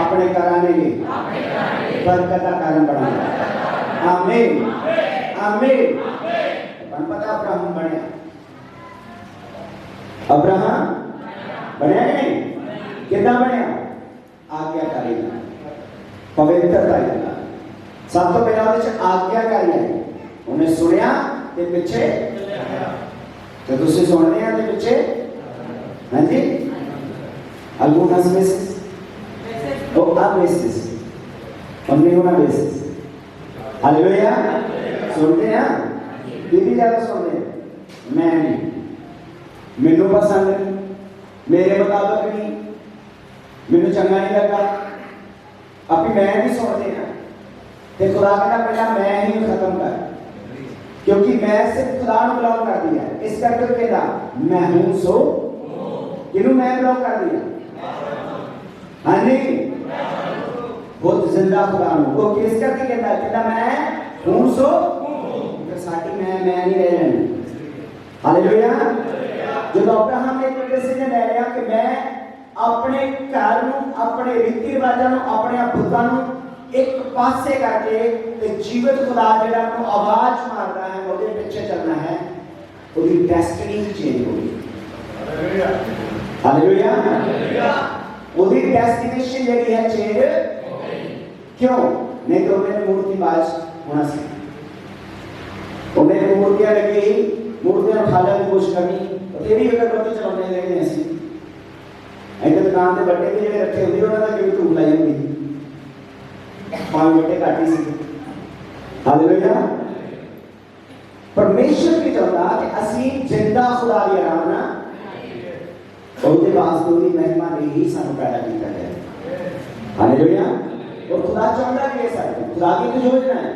अपने कराने की बरकत का कारण बनाऊंगा। आमीन आमीन। पता अब्राहम बने अब्राहम बनया कि नहीं? कितना बनया? आज्ञाकारी पवित्रता। सब तो पहला आज्ञाकारी है। उन्हें सुनिया ते पिछे तो तुसी सुनने हैं ते पिछे। हाँ जी algunas veces o a veces और ninguna veces। हालेलुया। सुनते हैं दीदी ज्यादा सुनते हैं। मैं नहीं, मैनू पसंद नहीं, मेरे मुताबिक नहीं, मैनू चंगा नहीं लगा। अभी मैं नहीं सुनते हैं तो खुदा कहना पहला मैं ही खत्म कर, क्योंकि मैं सिर्फ खुदा को बिलोंग कर दिया। इस करके कहना मैं हूं सो किनू मैं ब्लॉक कर दिया? हाँ जी, खुद जिंदा खुदा नूं वो किस करके कहता मैं हूं सो फिर साडी मैं नहीं रह जानी। हालेलुया। जो अब्राहम ने एक डिसीजन ले लिया कि मैं अपने घर नूं अपने रीति रिवाजां नूं अपने बुतां नूं एक पासे करके ते जीवित खुदा जिहड़ा नूं आवाज मारदा है ਉਹਦੇ ਪਿੱਛੇ ਚੱਲਣਾ है, ਉਹਦੀ ਡੈਸਟੀਨੀ चेंज हो गई। हालेलुया। ਉਹਦੀ डेस्टिनेशन ਜਿਹੜੀ है चेंज क्यों? नहीं तो उन्हें मूर्तिबाज होना सी, उन्हें मूर्तियां लगी मूर्तियां उठाने की कोशिश करनी तेरी अगर रोटी चलाने लगे ऐसी ऐसे दुकान के बट्टे भी ਜਿਹੜੇ ਰੱਖੇ ਹੁੰਦੇ ਉਹਨਾਂ ਦਾ ਕਿਵੇਂ ਧੂਪ ਲਾਈ ਹੁੰਦੀ पांच बट्टे काटी सी। हालेलुया। परमेश्वर भी चाहता कि असी जिंदा खुदा की आराधना ਉਹਦੇ ਵਾਸਤੇ ਉਹਦੀ ਮਹਿਮਾ ਲਈ ਹੀ ਸਾਨੂੰ ਪੈਦਾ ਕੀਤਾ ਗਿਆ। हालेलुया। और खुदा चाहता है कि सारी खुदा की एक योजना है,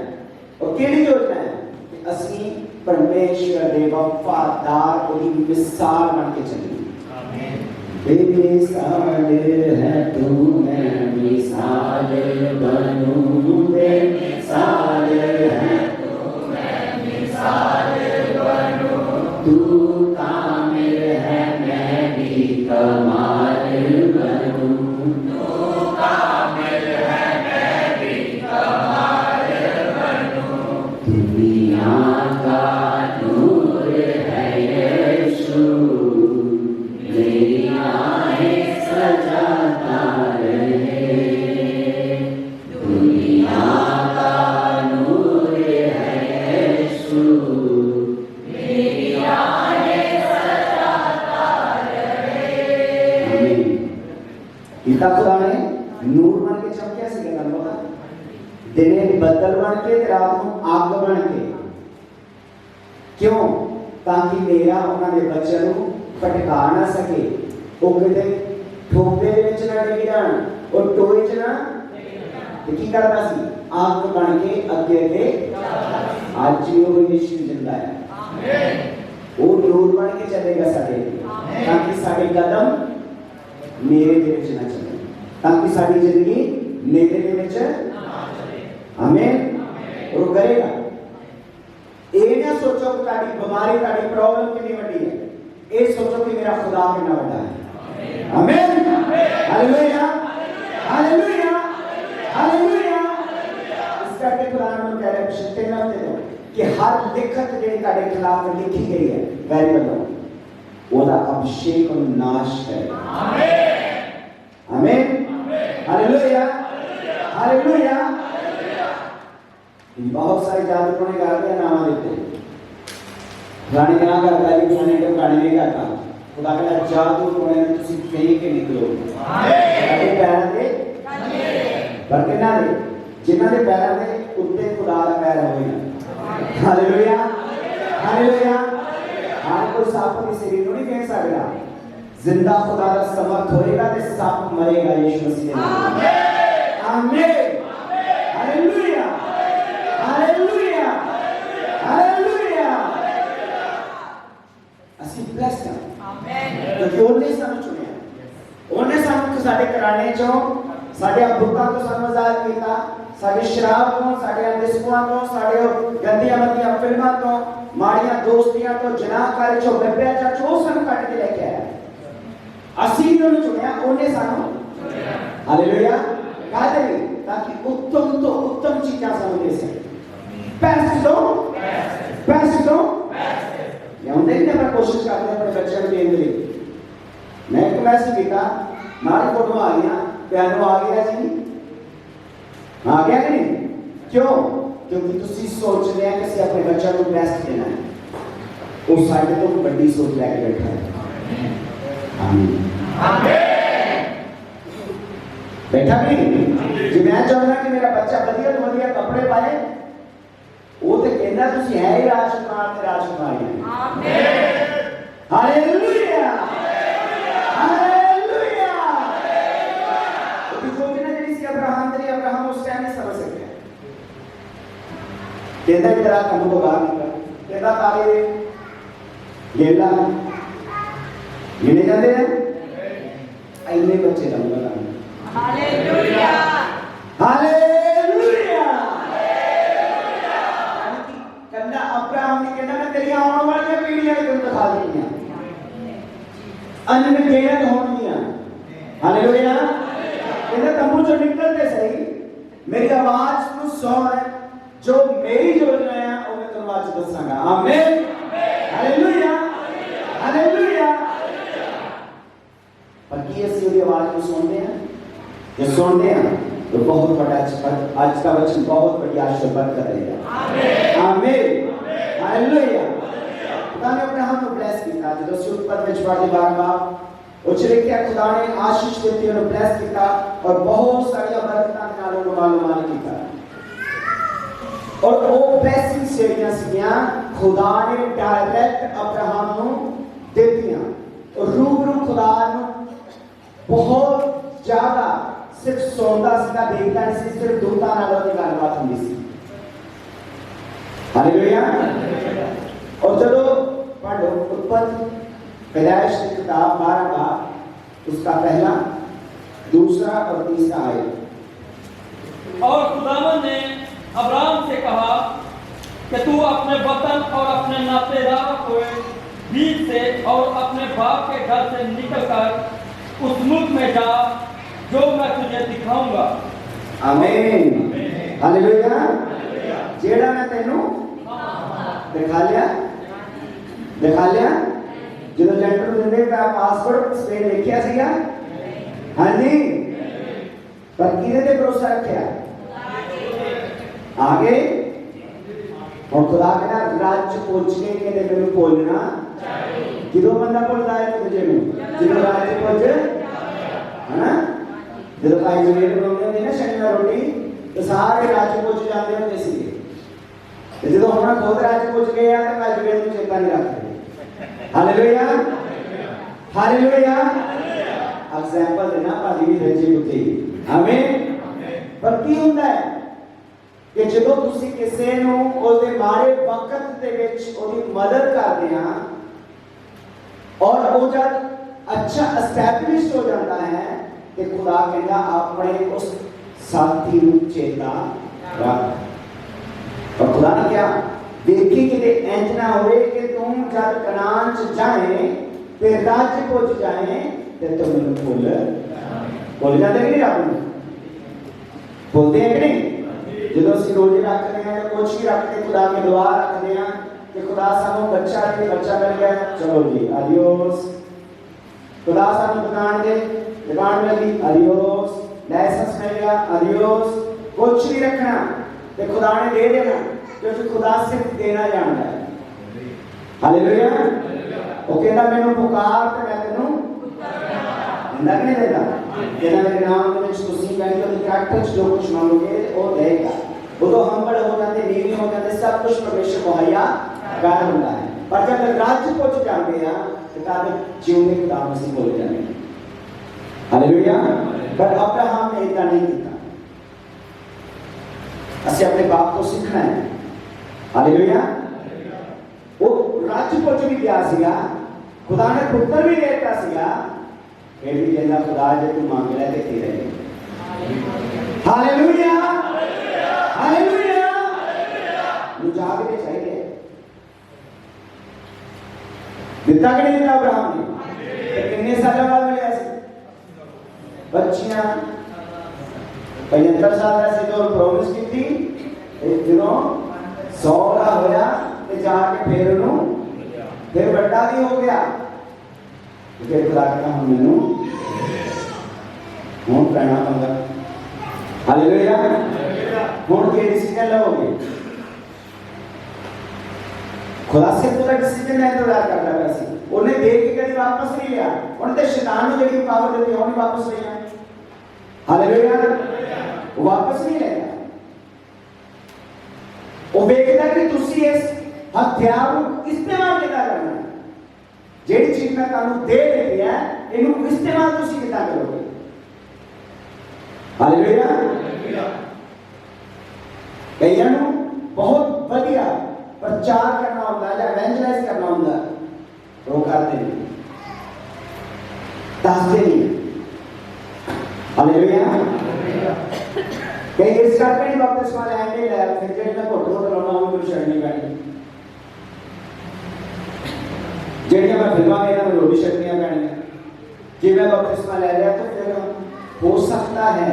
और केड़ी योजना है कि असी परमेश्वर दे वफादार ਉਹਦੀ मिसाल बन के चलिए। आमीन। बेमिसाल है तू मैं मिसाल बनूं, बेमिसाल है तू मैं मिसाल बनूं, तू कामिल है मैं भी कमाल बनूं, तू कामिल है मैं भी कमाल बनूं, दुनिया का नूर है यीशु मेरी आँखें सजाता रहे, दुनिया का नूर है यीशु मेरी आँखें सजाता रहे। आमीन। पिता खुदा ने नूर बन के चमकिया सी गल पता, दिने बदल बन के रात को आग बन के, क्यों? ताकि मेरा उन्होंने बच्चों को भटका ना सके, वो किते ठोपे दे विच ना डिग जाण और टोए च ना की करदा सी आग बन के अगे अगे आज वो यीशु जिंदा है। आमीन। वो नूर बन के चलेगा साडे, ताकि साडे कदम मेरे दे विच ना चले, ताकि साडी जिंदगी मेरे दे विच ना चले। आमीन। और करेगा ये ना सोचो कि ताड़ी बीमारी ताड़ी प्रॉब्लम कितनी बड़ी है, ये सोचो कि मेरा खुदा कितना बड़ा है। आमीन। हालेलुया। हालेलुया। हालेलुया। इसका के खुदा ने कह रहे पिछले ना दे दो कि हर लिखत जेडी ताड़े खिलाफ लिखी गई है वैरी बनो ओदा अभिषेक और नाश करे। आमीन। आमीन। हालेलुया। हालेलुया। बहुत सारे जादूगरों ने कहा कि नाम देते रानी क्या करता है कि फलाने को गाड़ी नहीं करता, खुदा कहता जादू टोने में तुसी फेंक के निकलो। आमीन। पैर दे पर किना दे जिन्हां दे पैर दे उत्ते खुदा दा पैर होएगा। हालेलुया। हालेलुया। हर कोई सांप के शरीर को नहीं फेंक सकता, जिंदा खुदा दा समर्थ होएगा ते सांप मरेगा यीशु मसीह के नाम। आमीन। हालेलुया। हालेलुया। हालेलुया। ਅਸੀਂ ਬਲੈਸਡ ਹਾਂ। ਆਮੇਨ। ਕਿਉਂਕਿ ਉਹਨੇ ਸਾਨੂੰ ਚੁਣਿਆ, ਉਹਨੇ ਸਾਨੂੰ ਸਾਡੇ ਘਰਾਣੇ ਚੋਂ ਸਾਡੇ ਬੁੱਤਾਂ ਤੋਂ ਸਾਨੂੰ ਆਜ਼ਾਦ ਕੀਤਾ, ਸਾਡੇ ਸ਼ਰਾਬ ਤੋਂ ਸਾਡੇ ਅੰਧਿਸਪਾਂ ਤੋਂ ਸਾਡੇ ਗੰਦੀਆਂ ਮੰਦੀਆਂ ਫਿਲਮਾਂ ਤੋਂ ਮਾੜੀਆਂ ਦੋਸਤੀਆਂ ਤੋਂ ਜਨਾਹਕਾਰੀ ਚੋਂ ਵਿਭਿਆਚਾਰ ਚੋਂ ਸਾਨੂੰ ਕੱਢ ਕੇ ਲੈ ਕੇ ਆਇਆ। ਅਸੀਂ ਉਹਨੂੰ ਚੁਣਿਆ, ਉਹਨੇ ਸਾਨੂੰ ਚੁਣਿਆ। ਹਾਲੇਲੂਇਆ। ਕਾਹਦੇ ਲਈ? ਤਾਂ ਕਿ ਉੱਤਮ ਤੋਂ ਉੱਤਮ ਚੀਜ਼ਾਂ ਸਾਨੂੰ ਦੇ ਸਕੇ। पैसे दो ਹੁੰਦੇ ਨਹੀਂ ਆਪਾਂ ਕੋਸ਼ਿਸ਼ ਕਰਦੇ ਆਪਣੇ ਬੱਚਿਆਂ ਨੂੰ ਦੇਣ ਲਈ। ਮੈਂ ਇੱਕ ਮੈਸੇਜ ਕੀਤਾ ਨਾਲ ਫੋਟੋ ਆ ਗਈਆਂ, ਪਿਆਨੋ ਆ ਗਿਆ ਜੀ, ਆ ਗਿਆ ਕਿ ਨਹੀਂ? ਕਿਉਂ? ਕਿਉਂਕਿ ਤੁਸੀਂ ਸੋਚਦੇ ਆ ਕਿ ਅਸੀਂ ਆਪਣੇ ਬੱਚਿਆਂ ਨੂੰ ਬੈਸਟ ਦੇਣਾ ਹੈ, ਉਹ ਸਾਡੇ ਤੋਂ ਵੱਡੀ ਸੋਚ ਲੈ ਕੇ ਬੈਠਾ ਹੈ। ਆਮੀਨ। ਆਮੀਨ। ਬੈਠਾ ਵੀ ਜੇ ਮੈਂ ਚਾਹੁੰਦਾ ਕਿ ਮੇਰਾ ਬੱਚਾ ਵਧੀਆ ਤੋਂ ਵਧੀਆ ਕੱਪੜੇ ਪਾਏ, वो तो कहना तुसी है ही राजकुमार ते राजकुमारी। आमीन। हालेलुया। हालेलुया। तो सोचना जेडी सी अब्राहम उस टाइम नहीं समझ सके, कहता तेरा काम को बाहर निकल, कहता तारे लेला गिने जाते हैं ਇੰਨੇ ਬੱਚੇ ਦਊਂਗਾ ਤੁਹਾਨੂੰ। Hallelujah hallelujah. ਕਹਿੰਦਾ ਅਬਰਾਹਮ ਨੇ ਕਹਿੰਦਾ ਮੈਂ ਤੇਰੀਆਂ ਆਉਣ ਵਾਲੀਆਂ ਪੀੜ੍ਹੀਆਂ ਨੂੰ ਤੈਨੂੰ ਦਿਖਾ ਦੇਣੀਆਂ, ਅਨਗਿਣਤ ਹੋਣਗੀਆਂ। ਹਾਲੇਲੂਇਆ। ਕਹਿੰਦਾ ਤੰਬੂ ਚੋਂ ਨਿਕਲਦੇ ਸਹੀ ਮੇਰੀ ਆਵਾਜ਼ ਨੂੰ ਸੁਣ, ਜੋ ਮੇਰੀ ਯੋਜਨਾ ਹੈ ਉਹ ਮੈਂ ਤੈਨੂੰ ਅੱਜ ਦੱਸਾਂਗਾ। ਆਮੀਨ। Hallelujah hallelujah. पर की ऐसी हुई आवाज को सुनते हैं, जो सुनते हैं तो बहुत बड़ा आज का वचन बहुत बड़ी आशीर्वाद करेगा। आमीन आमीन हालेलुया। खुदा ने अपने हम को ब्लेस किया जो उस पद में पढ़ते बार-बार उचरे क्या खुदा ने आशीष देते और ब्लेस किया और बहुत सारी बरकतां नालों को मालूम किया और वो ब्लेसिंग ਜਿਹੜੀਆਂ ਸੀਗੀਆਂ खुदा ने डायरेक्ट अब्राहम ਨੂੰ ਦਿੱਤੀਆਂ और रूबरू खुदा ਨੂੰ बहुत ज्यादा सिर्फ सुनता सीधा देखता नहीं सी, सिर्फ दूता नालों की गलबात होती सी। हालेलुया। और चलो पढ़ो उत्पत्ति पैदाइश की किताब 12 बाब उसका पहला दूसरा और तीसरा आयत। और खुदावंद ने अब्राहम से कहा कि तू अपने वतन और अपने नातेदार हुए बीच से और अपने बाप के घर से निकलकर उस मुल्क में जा जो मैं तुझे दिखाऊंगा। आमीन हालेलुया। जेड़ा मैं तेनू दिखा लिया जो जेंटर दिंदे ता पासपोर्ट स्पेन लिखिया सीगा। हां जी पर किने ते भरोसा रखिया आगे और खुदा कहना राज्य पहुंच के कहते मेनू बोलना ਜਦੋਂ ਬੰਦਾ ਭੁੱਲਦਾ ਹੈ ਦੂਜੇ ਨੂੰ ਜਦੋਂ ਰਾਜ ਪਹੁੰਚ ਹੈ ਨਾ ਜਦੋਂ ਭਾਈ ਜੁਨੀਅਰ ਬਣਾਉਂਦੇ ਹੁੰਦੇ ਨਾ ਸ਼ਨੀਵਾਰ ਰੋਟੀ ਤੇ ਸਾਰੇ ਰਾਜ ਪਹੁੰਚ ਜਾਂਦੇ ਹੁੰਦੇ ਸੀ ਤੇ ਜਦੋਂ ਹੁਣ ਖੁਦ ਰਾਜ ਪਹੁੰਚ ਗਏ ਆ ਤਾਂ ਭਾਈ ਜੁਨੀਅਰ ਨੂੰ ਚੇਤਾ ਨਹੀਂ ਰੱਖਦੇ। Hallelujah hallelujah. ਐਗਜ਼ਾਮਪਲ ਦੇਣਾ ਭਾਜੀ ਵੀ ਰਜੇ ਉੱਤੇ। ਆਮੀਨ। ਪਰ ਕੀ ਹੁੰਦਾ ਹੈ ਕਿ ਜਦੋਂ ਤੁਸੀਂ ਕਿਸੇ ਨੂੰ ਉਹਦੇ ਮਾੜੇ ਵਕਤ ਦੇ ਵਿੱਚ ਉਹਦੀ ਮਦਦ ਕਰਦੇ ਆ और वो जब अच्छा एस्टैब्लिश्ड हो जाता है तो खुदा कहता अपने उस साथी को चेता रख। और खुदा ने क्या देखी कि इंज ना होए कि तुम जब कनान च जाए ते राज्य पहुंच जाए ते तुम भूल जाते कि नहीं रब बोलते हैं कि नहीं। जो असं रोजे रखते हैं कुछ भी रखते खुदा की दुआ रखते हैं कि खुदा सानू बच्चा मिल गया चलो जी आदियोस। खुदा सानू दुकान मिल गई आदियोस। लाइसेंस मिल गया आदियोस। कुछ भी रखना तो खुदा ने दे देना क्योंकि खुदा सिर्फ देना जानता है। हालेलुया। वो कहता मैनू पुकार ते मैं तेनू दिंदा कि नहीं देता। कहता मेरे नाम में तुसीं कहेंगे तो करैक्टर जो कुछ मांगोगे वो देगा। वो तो हम्बल हो जाते नीवी हो जाते सब कुछ परमेश्वर मुहैया कर होता है। पर जब राज्य पहुंच जाते हैं तो तब जीवने के काम से बोले जाते हैं। हालेलुया। पर अब्राहम ने इतना नहीं किया। असं अपने बाप को सीखना है। हालेलुया। वो राज्य पहुंच भी गया सीगा खुदा ने पुत्र भी देता सीगा फिर भी कहना खुदा जो तू मांग ले देते रहे। Hallelujah hallelujah. जागने चाहिए दिता कि नहीं दिता अब्राहम ने कितने साल बाद मिले बच्चियां 75 साल ऐसे तो प्रॉमिस की थी जो 100 का होया ते जाके फिर उन्होंने फिर बड़ा भी हो गया फिर खुदा का हम मैनू हूं पैना पंगा। हालेलुया। हूं के डिसीजन लोगे खुदा से पूरा डिसीजन है तो याद करता है सी उन्हें देख के कभी वापस नहीं लिया उन्हें तो शैतान ने जड़ी पावर देती है उन्हें वापस नहीं आया। हालेलुया। वो वापस नहीं लेगा वो देखता कि तुसी इस हथियार को इस्तेमाल कितना करना है जेडी चीज मैं तानू दे देती है इनको इस्तेमाल तुसी कितना करोगे। हालेलुया। कईयां नू बहुत बढ़िया प्रचार करना होता है या एवेंजलाइज करना होता है वो करते नहीं दसते नहीं हालेलुया। कई इस करके नहीं बपतिस्मा लेने ले फिर जेड़ी मैं घुट घुट लाउना वो मेनू छड्डनी पैनी, जेड़ियां मैं फिल्मां वेखदा मैं रोटी छड्डनियां पैणियां। जे मैं बपतिस्मा ले लिया तो फिर हो सकता है,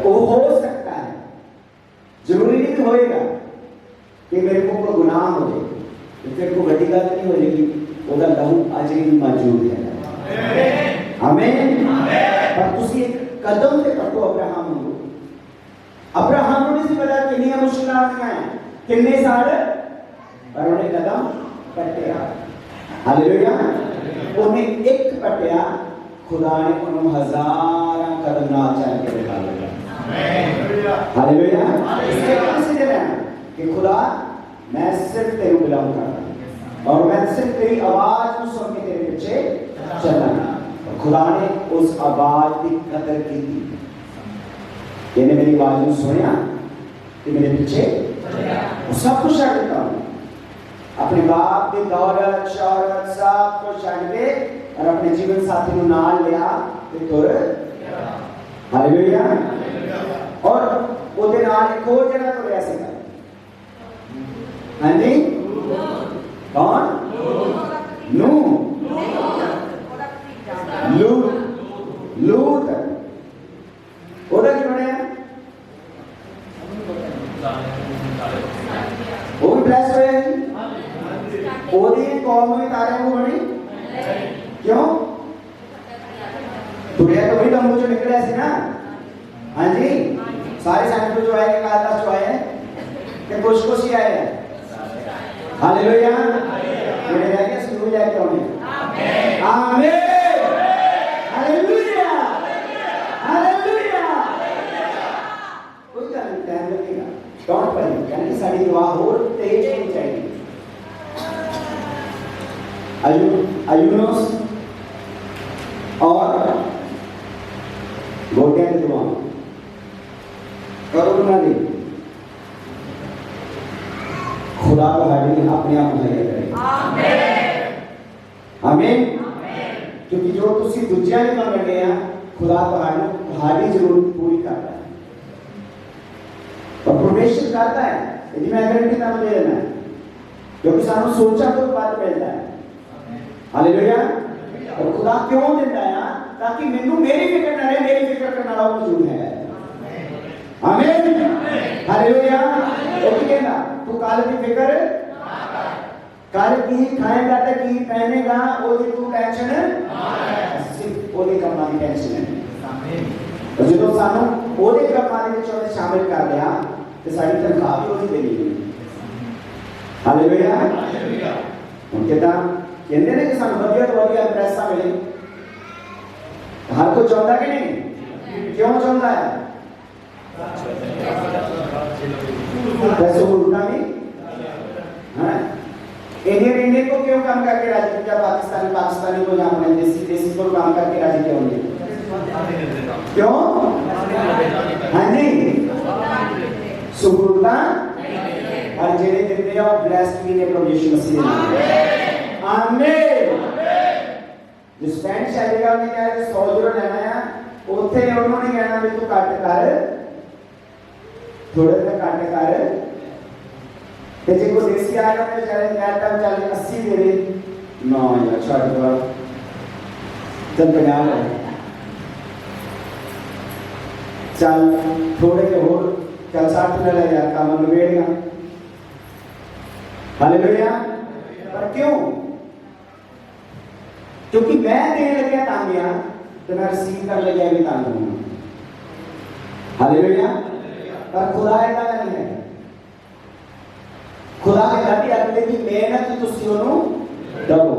वो हो सकता है, जरूरी नहीं कि होएगा कि मेरे को कोई गुनाह हो जाए, तो फिर कोई बड़ी गल नहीं हो जाएगी, ਉਹਦਾ लहू अज भी मौजूद है। आमीन। पर तुसी एक कदम ते कटो अब्राहम ਨੂੰ। अब्राहम ਨੂੰ नहीं पता कितनी मुश्किलें आउणियां कितने साल, पर ਉਹਨੇ कदम कट्टिया। हालेलुया। ਉਹਨੇ एक कट्टिया, खुदा ने ਉਹਨੂੰ हजारां कदम नाल चल के दिखा दिया। हालेलुया। इसके कंसीडर है कि खुदा मैं सिर्फ तेरे को बिलोंग करता हूं और मैं सिर्फ तेरी आवाज को सुन के तेरे पीछे चलना। और खुदा ने उस आवाज की कदर की थी, यानी मेरी आवाज को सुनिया कि मेरे पीछे सब कुछ छड़ देता हूं, अपने बाप की दौलत शौहरत सब कुछ छड़ के और अपने जीवन साथी को नाल लिया ते तुर। हालेलुया। और ਉਹਦੇ ਨਾਲ एक और जगह तुरया सीगा। हाँ जी, कौन? नूह, लूत, लूत ਉਹਦਾ ਕੀ ਬਣਿਆ? ਉਹ ਵੀ ब्लेस ਹੋਇਆ ਜੀ। ਉਹਦੀ ਕੌਮ ਵੀ ਤਾਰਿਆਂ ਨੂੰ ਬਣੀ क्यों? तुरया तो वही तंबू जो निकले ऐसे ना। हाँ जी, सारे सैनिक जो आए कालदास जो आए कि कुछ ही आए हैं। हालेलुया। मेरे जाके स्कूल जाके आने। आमीन। हालेलुया। हालेलुया। कोई टाइम लगेगा, डोंट वरी, यानी साडी दुआ और तेज होनी चाहिए। अयूनोस और गोटिया की दुआ करो ना दी, खुदा को हाडी अपने आप मुहैया करे। आमीन। क्योंकि जो तुसी दूजिया ने मंगने हैं खुदा तुम्हारी जरूरत पूरी करता है और प्रोटेक्शन करता है। यदि मैं गारंटी तुहानू दे देना है, क्योंकि सानू सोचा तो बात मिलता है। हालेलुया। और खुदा क्यों देता है? ताकि मैनू मेरी फिक्र ना रहे, मेरी फिक्र करने वाला मौजूद है। आमीन। हालेलुया। वो की कहना तू कल की फिक्र कल की खाएगा तो की पहनेगा ओदी तू टेंशन सिर्फ ओदे कमां दी टेंशन है। आमीन। और जो सानू ओदे कमां दे विच ओदे शामिल कर लिया ते साडी तनख्वाह भी ओदी देनी है। हालेलुया। हालेलुया। हम कहता कहते हैं कि सानू वधिया तो वधिया पैसा मिले, हर कोई चाहता कि नहीं? क्यों चाहता है? पैसों को लूटना नहीं, हाँ? इंडियन को क्यों काम करके राजी किया, पाकिस्तानी को यहाँ अपने देसी को काम करके राजी क्यों नहीं? क्यों? हाँ जी, सुगुरता और जेड़े देते हैं वो ब्लेस्ड भी ने प्रभु यीशु मसीह ने। आमीन। जिस फ्रेंड चलेगा उन्हें क्या है 100 यूरो लेना है, उतने उन्होंने कहना भी तू काट कर थोड़े तक काट कर ते जे को देसी आएगा तो चले कहता चले 80 दे दे ना यार छोड़ दो चल 50 है चल थोड़े के और चल 60 ले ले यार काम निबेड़ेगा। हालेलुया। पर क्यों? क्योंकि मैं देने लगे तांगिया तो मैं रिसीव कर लगे भी तांगूंगा। हालेलुया। पर खुदा ऐसा नहीं है, खुदा के कहती अगले की मेहनत तुसी ओनू दबो।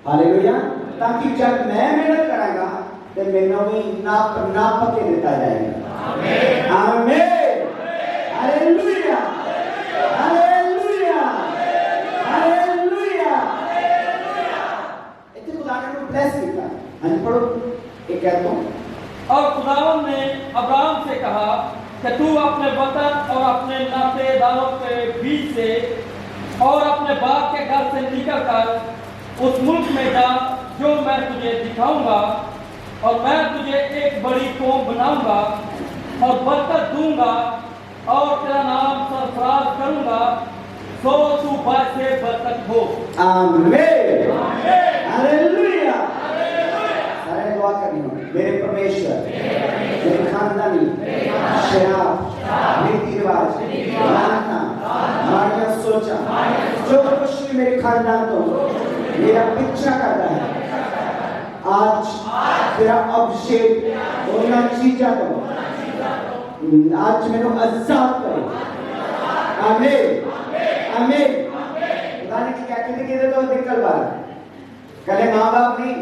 हालेलुया। ताकि जब मैं मेहनत करांगा तो मैनू भी नाप के देता जाएगा। आमीन। आमीन। हालेलुया। हालेलुया। हालेलुया। इतने खुदा ने ब्लेस किया। हाँ पढ़ो एक कहता हूँ। और खुदावंद ने अब्राहम से कहा कि तू अपने वतन और अपने नातेदारों के बीच से और अपने बाप के घर से निकलकर उस मुल्क में जा जो मैं तुझे दिखाऊंगा। और मैं तुझे एक बड़ी कौम बनाऊंगा और बरकत दूंगा और तेरा नाम सरफराज करूंगा, सो तू बासे बरकत हो। आमीन, हालेलुया। सारे दुआ करनी हो, मेरे परमेश्वर, मेरे खानदानी शराब, रीति रिवाज, मानना, माड़िया सोचा, जो कुछ भी मेरे खानदान को मेरा पीछा करता है, आज तेरा अभिषेक उन्हें चीजा को आज मैंने आजाद करो। आमीन, आमीन। खुदा ने क्या कहते तो निकल बाहर कले माँ बाप नहीं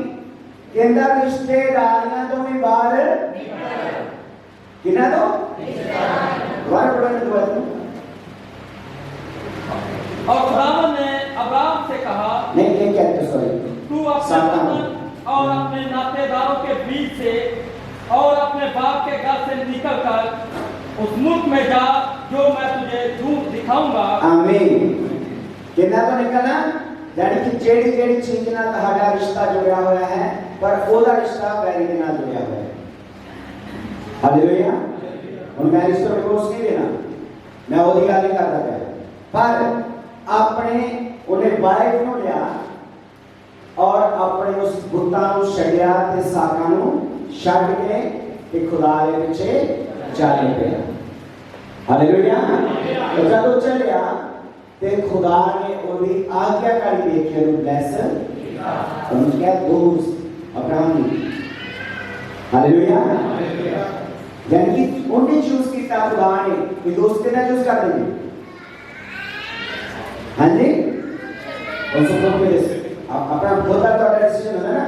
कहता रिश्तेदारियां तो भी बाहर किना तो बाहर पढ़ने दो। और खुदावन ने अब्राहम से कहा, नहीं ये क्या तो सॉरी, तू अपने वतन और अपने नातेदारों के बीच से और अपने बाप के घर से निकलकर उस मुल्क में जा जो मैं तुझे दिखाऊंगा। आमीन। कितना तो निकलना यानी कि जेड़ी जेड़ी चीज ना तहाड़ा रिश्ता जुड़ा हुआ है पर ओदा रिश्ता वैरी के नाल जुड़ा हुआ है। हालेलुया। और मैं रिश्ते को क्लोज नहीं देना, मैं ओदी गाली करता है पर अपने उन्हें वाइफ नु लिया और अपने उस बुत्ता नु छड़िया ते साका नु छड़ के ते खुदा दे पीछे चल पिया। हालेलुया। तो जब चलिया ते खुदा ने ओदी आज्ञाकारी देखी और ब्लेस और क्या दोस्त अब्राहम। हालेलुया। यानी कि उन्हें चूज किया खुदा ने कि दोस्त के ना चूज कर देंगे। हाँ जी, और सब पे अपना खुदा का डिसीजन होता है ना,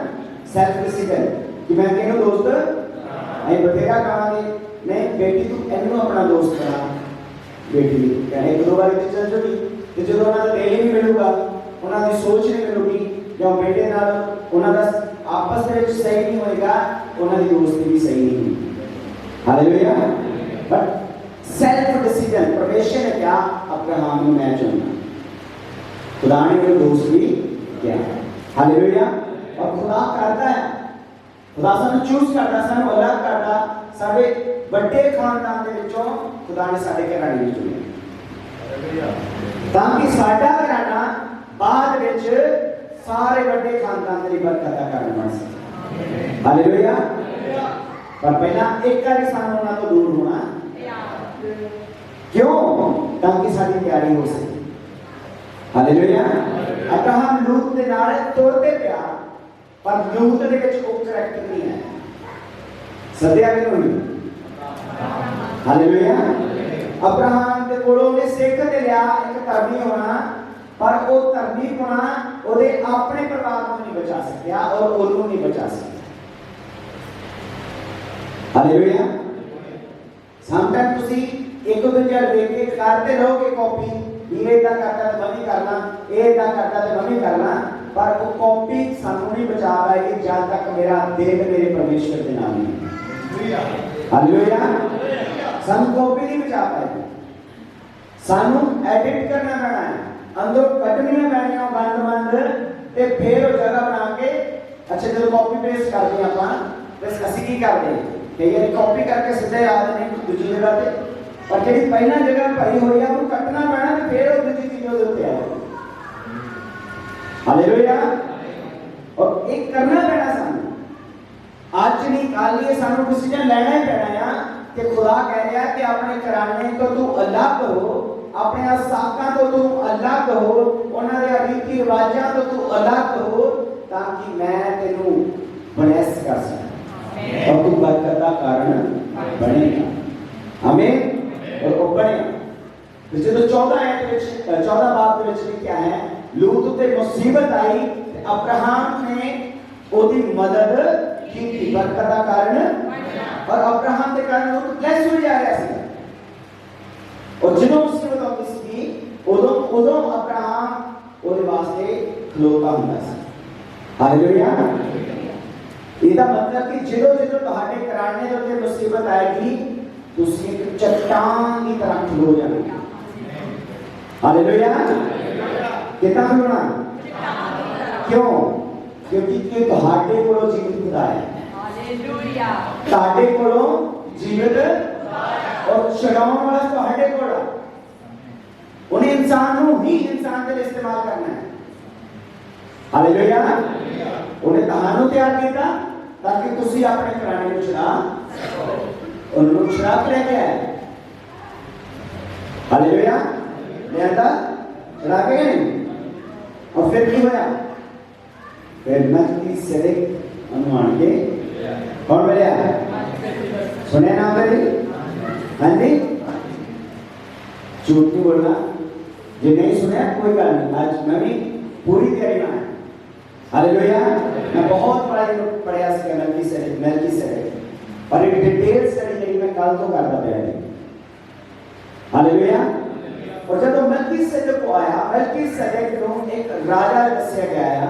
सेल्फ डिसीजन कि मैं कहूँ दोस्त नहीं बतेगा कहाँ नहीं बेटी तू एनु अपना दोस्त बना बेटी कहने एक दो बार इतने चल चुकी तो जो उन्होंने डेली भी मिलूगा उन्होंने सोच नहीं मिलूगी जो बेटे नाल उन्होंने आपस में सही नहीं होएगा उन्होंने दोस्ती भी सही नहीं होगी। हालेलुया। बट सेल्फ डिसीजन परमेश्वर ने क्या अब्राहम ने मैं चुना, खुदा ने मेरे दोस्त भी किया। हालेलुया। और खुदा करता है, खुदा सानू चूज करता, सानू अलग करता, साडे बड़े खानदान दे विचों खुदा ने साडे घराने विच चुनिया ताकि साडा घराना बाद विच सारे बड़े खानदान दी बरकत दा कारण बन सके। हालेलुया। पर पहला एक बार सानू ना तो दूर होना क्यों, ताकि साडी तैयारी हो सके। हालेलुया। अब्राहम लूत दे नाल तुरते पिया पर लूत दे विच कोई करैक्टर नहीं है, सद्या कि नहीं। हालेलुया। अब्राहम दे कोलों ने सीख ते लिया एक धर्मी होना पर वो धर्मी होना ओदे अपने परिवार को नहीं बचा सकिया और ओनू नहीं बचा सकिया। हालेलुया। समटाइम तुसी एक दूसरे देख के करते रहोगे कॉपी ये इतना करता तो मैं भी करना, ये इतना करता तो मैं भी करना, पर वो कॉपी सानू नहीं बचा पाएगी जब तक मेरा दिल मेरे परमेश्वर के नाम नहीं। हालेलुया। सानू कॉपी नहीं बचा पाएगी, सानू एडिट करना पैना है, अंदरों कटनियां पैनियां बंद बंद ते फिर वो जगह बना के अच्छा जो कॉपी पेस्ट कर दी ਆਪਾਂ बस ਅਸੀਂ ਕੀ ਕਰਦੇ ਕਿ ਇਹ कॉपी करके सीधे याद नहीं दूसरी जगह पे और ਜਿਹੜੀ ਪਹਿਲਾਂ ਜਗ੍ਹਾ ਭਰੀ ਹੋਈ ਆ ਉਹਨੂੰ ਕੱਟਣਾ ਪੈਣਾ ਤੇ ਫਿਰ ਉਹ ਦੂਜੀ ਚੀਜ਼ ਉਹਦੇ ਉੱਤੇ ਆਏ। ਹਾਲੇਲੂਇਆ। और एक करना पैना सानू आज नहीं कल ये सानू डिसीजन लेना ही पैना है कि खुदा कह रहा है कि अपने घराने तो तू अलग हो, अपने साका तो तू अलग हो, उन्हां दे रीति रिवाजां तो तू अलग हो ताकि मैं तेनू ब्लेस कर सकां और तू बरकत का कारण बनेगा। आमीन। और वो बने तो जो 14 आयत विच 14 बाब दे विच लिखा है लूत ते मुसीबत आई ते अब्राहम ने ओदी मदद की बरकत का कारण और अब्राहम के कारण लूत ब्लेस हो जा रहा सी और जिन्हों मुसीबत आती सी उदों अब्राहम ओदे वास्ते खलोता हुंदा सी। हालेलुया। ਇਹਦਾ मतलब कि ਜਦੋਂ ਜਦੋਂ ਤੁਹਾਡੇ ਘਰਾਣੇ ਦੇ ਉੱਤੇ ਮੁਸੀਬਤ ਆਏਗੀ ਤੁਸੀਂ ਇੱਕ ਚਟਾਨ ਦੀ ਤਰ੍ਹਾਂ ਖਲੋ ਜਾਓਗੇ। हालेलुया। कितना खलोना क्यों, क्योंकि कि ਤੁਹਾਡੇ ਕੋਲੋਂ जीवित खुदा है। ਤੁਹਾਡੇ ਕੋਲੋਂ ਜੀਵਤ और छुड़ाने वाला ਤੁਹਾਡੇ ਕੋਲ ਆ। ਉਹਨੇ ਇਨਸਾਨ ਨੂੰ ਹੀ ਇਨਸਾਨ ਦੇ ਲਈ ਇਸਤੇਮਾਲ ਕਰਨਾ ਹੈ। ਹਾਲੇਲੂਇਆ। ਉਹਨੇ ਤੁਹਾਨੂੰ ਤਿਆਰ ਕੀਤਾ ਤਾਂ ਕਿ ਤੁਸੀਂ ਆਪਣੇ ਪ੍ਰਾਣੀ ਨੂੰ ਛੁਡਾ ਉਹਨੂੰ ਛੁਡਾ ਕੇ ਲੈ ਕੇ ਆਏ। हालेलुया। लिया चढ़ा के नहीं और फिर की होया फिर मस्ती सड़े अनुमान के कौन मिले सुने ना मेरी हाँ जी झूठ नहीं बोलना जो नहीं सुने कोई गल नहीं। आज मैं भी पूरी तैयारी में हालेलुया। मैं बहुत प्रयास किया मिल्की सड़े और एक डिटेल स्टडी जी मैं कल तो करता पाया। हालेलुया। और जब मलकीसेदेक को आया मलकीसेदेक को एक राजा दस्या गया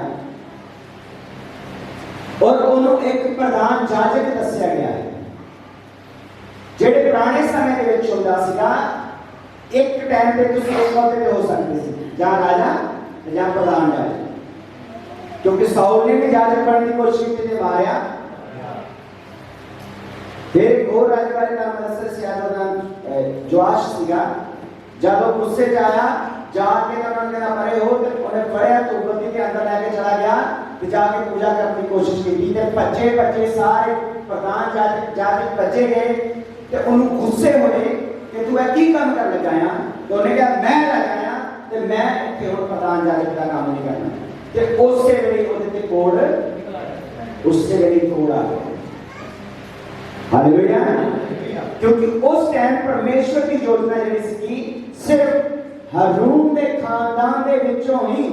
और उन्होंने एक प्रधान जाजक दस्या गया जेडे पुराने समय के विच हुंदा सीगा। एक टाइम पे तुसीं एक मौके पे हो सकते सी जां राजा जां प्रधान जाजक, क्योंकि साउल ने भी जाजक बनने की कोशिश की ते मारिया। फिर एक और राजा का नाम नसर से नाम जोआश सीगा। जब वो गुस्से से आया जाके उन्होंने कहा मरे हो तो उन्हें पढ़ा तो गद्दी के अंदर लेके चला गया तो जाके पूजा करने की कोशिश की थी। बच्चे सारे प्रधान जाजक बच्चे गए तो उन्होंने गुस्से हुए कि तू की काम कर लगाया तो उन्हें कहा मैं लगाया तो मैं इतने और प्रधान जाजक का काम नहीं करना तो उससे मेरी उन्हें कोड उससे मेरी कोड आ गई। हालेलुया। क्योंकि उस टाइम परमेश्वर की योजना जी सिर्फ हारून के खानदान के विचों ही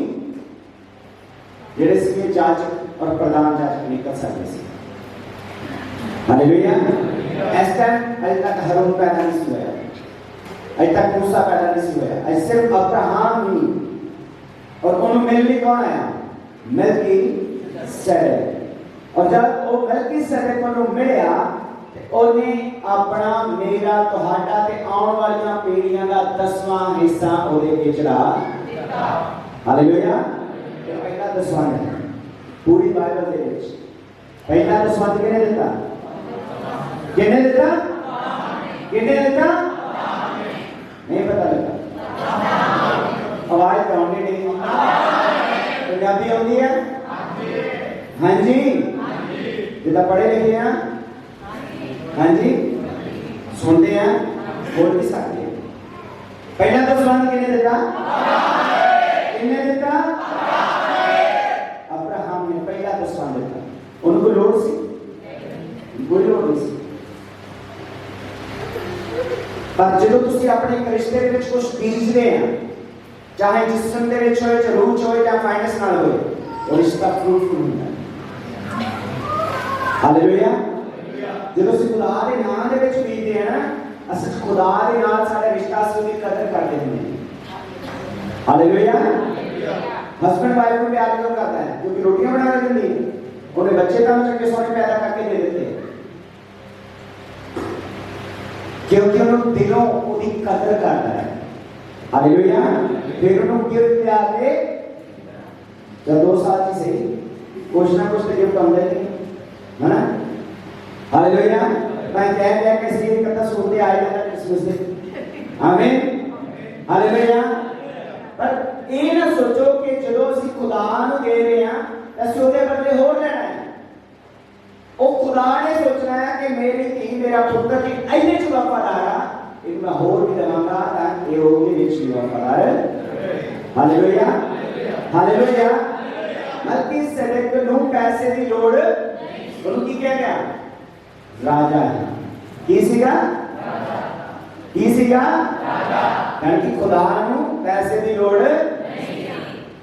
जेडे सी जाजक और प्रधान जाजक निकल सकते थे। हालेलुया। इस टाइम अजे तक हारून पैदा नहीं हुआ, अजे तक मूसा पैदा नहीं हुआ, अजे सिर्फ अब्राहम ही और उन्होंने मिलने कौन आया मलकीसेदेक। और जब वो मलकीसेदेक को मिलया उन्हें अपना मेरा तुहाडा ते आउण वालियां पीढ़ियां दा 10वां हिस्सा ओदे विच चढ़ा दिता। हालेलुया। ये पहला 10वां है पूरी बाइबल दे विच। पहला 10वां किने दिता? किने दिता? किने दिता? नहीं पता लगा। आवाज आउंदी नहीं। पंजाबी आउंदी है? हां जी। जिदा पढ़े लिखे हैं हाँ जी सुनते हैं बोल भी सकते हैं। पहला 10वां किने दिता? किने दिता? अब्राहम ने पहला 10वां दिता। उनको लोड़ सी कोई लोड़ नहीं सी। पर जो तुसी अपने एक रिश्ते दे विच कुछ बीज रहे हैं चाहे जिस्म दे विच होए चाहे रूह च होए चाहे फाइनेंस नाल होए वो रिश्ता फ्रूटफुल होंदा है। हालेलुया। जो ਅਸੀਂ खुदा ਦੇ ਨਾਮ ਦੇ ਵਿੱਚ ਬੀਜਦੇ ਹਾਂ ਨਾ ਅਸੀਂ खुदा ਦੇ ਨਾਲ ਸਾਡਾ ਰਿਸ਼ਤਾ ਅਸੀਂ ਉਹਦੀ ਕਦਰ ਕਰਦੇ ਹਾਂ। हालेलुया। हस्बैंड वाइफ को प्यार क्यों करता है? क्योंकि रोटियां बना के देती है, उन्हें बच्चे काम चंगे सोने पैदा करके दे देते हैं, क्योंकि उन्होंने दिलों उसकी कदर करता है। हालेलुया। फिर उन्होंने गिफ्ट लिया के जब 2 साल की सही कुछ ना कुछ तो गिफ्ट आंदा ही है ना। हालेलुया। मैं कह के सीधे करता सुनते आए ना क्रिसमस में। आमीन। हालेलुया। पर ये ना सोचो कि जो ਅਸੀਂ खुदा ਨੂੰ दे रहे हैं ਅਸੀਂ ਉਹਦੇ ਬਦਲੇ ਹੋਰ ਲੈਣਾ ਹੈ। ਉਹ खुदा ने सोचना है कि मेरी धी मेरा पुत्र जी ऐने ਚ ਵਫਾਦਾਰ ਆ ਇਹ ਮੈਂ ਹੋਰ ਵੀ ਦਵਾਂਗਾ ਤਾਂ ਇਹ ਉਹਦੇ ਵਿੱਚ ਵੀ ਵਫਾਦਾਰ ਹੈ। ਹਾਲੇਲੂਇਆ। ਹਾਲੇਲੂਇਆ। ਮਲकीसेदेक ਨੂੰ ਪੈਸੇ ਦੀ ਲੋੜ ਉਹਨੂੰ ਕੀ ਕਿਹਾ ਗਿਆ? राजा है। की सीगा? की सीगा? राजा। यानी कि खुदा ਨੂੰ पैसे ਦੀ ਲੋੜ ਨਹੀਂ ਹੈ।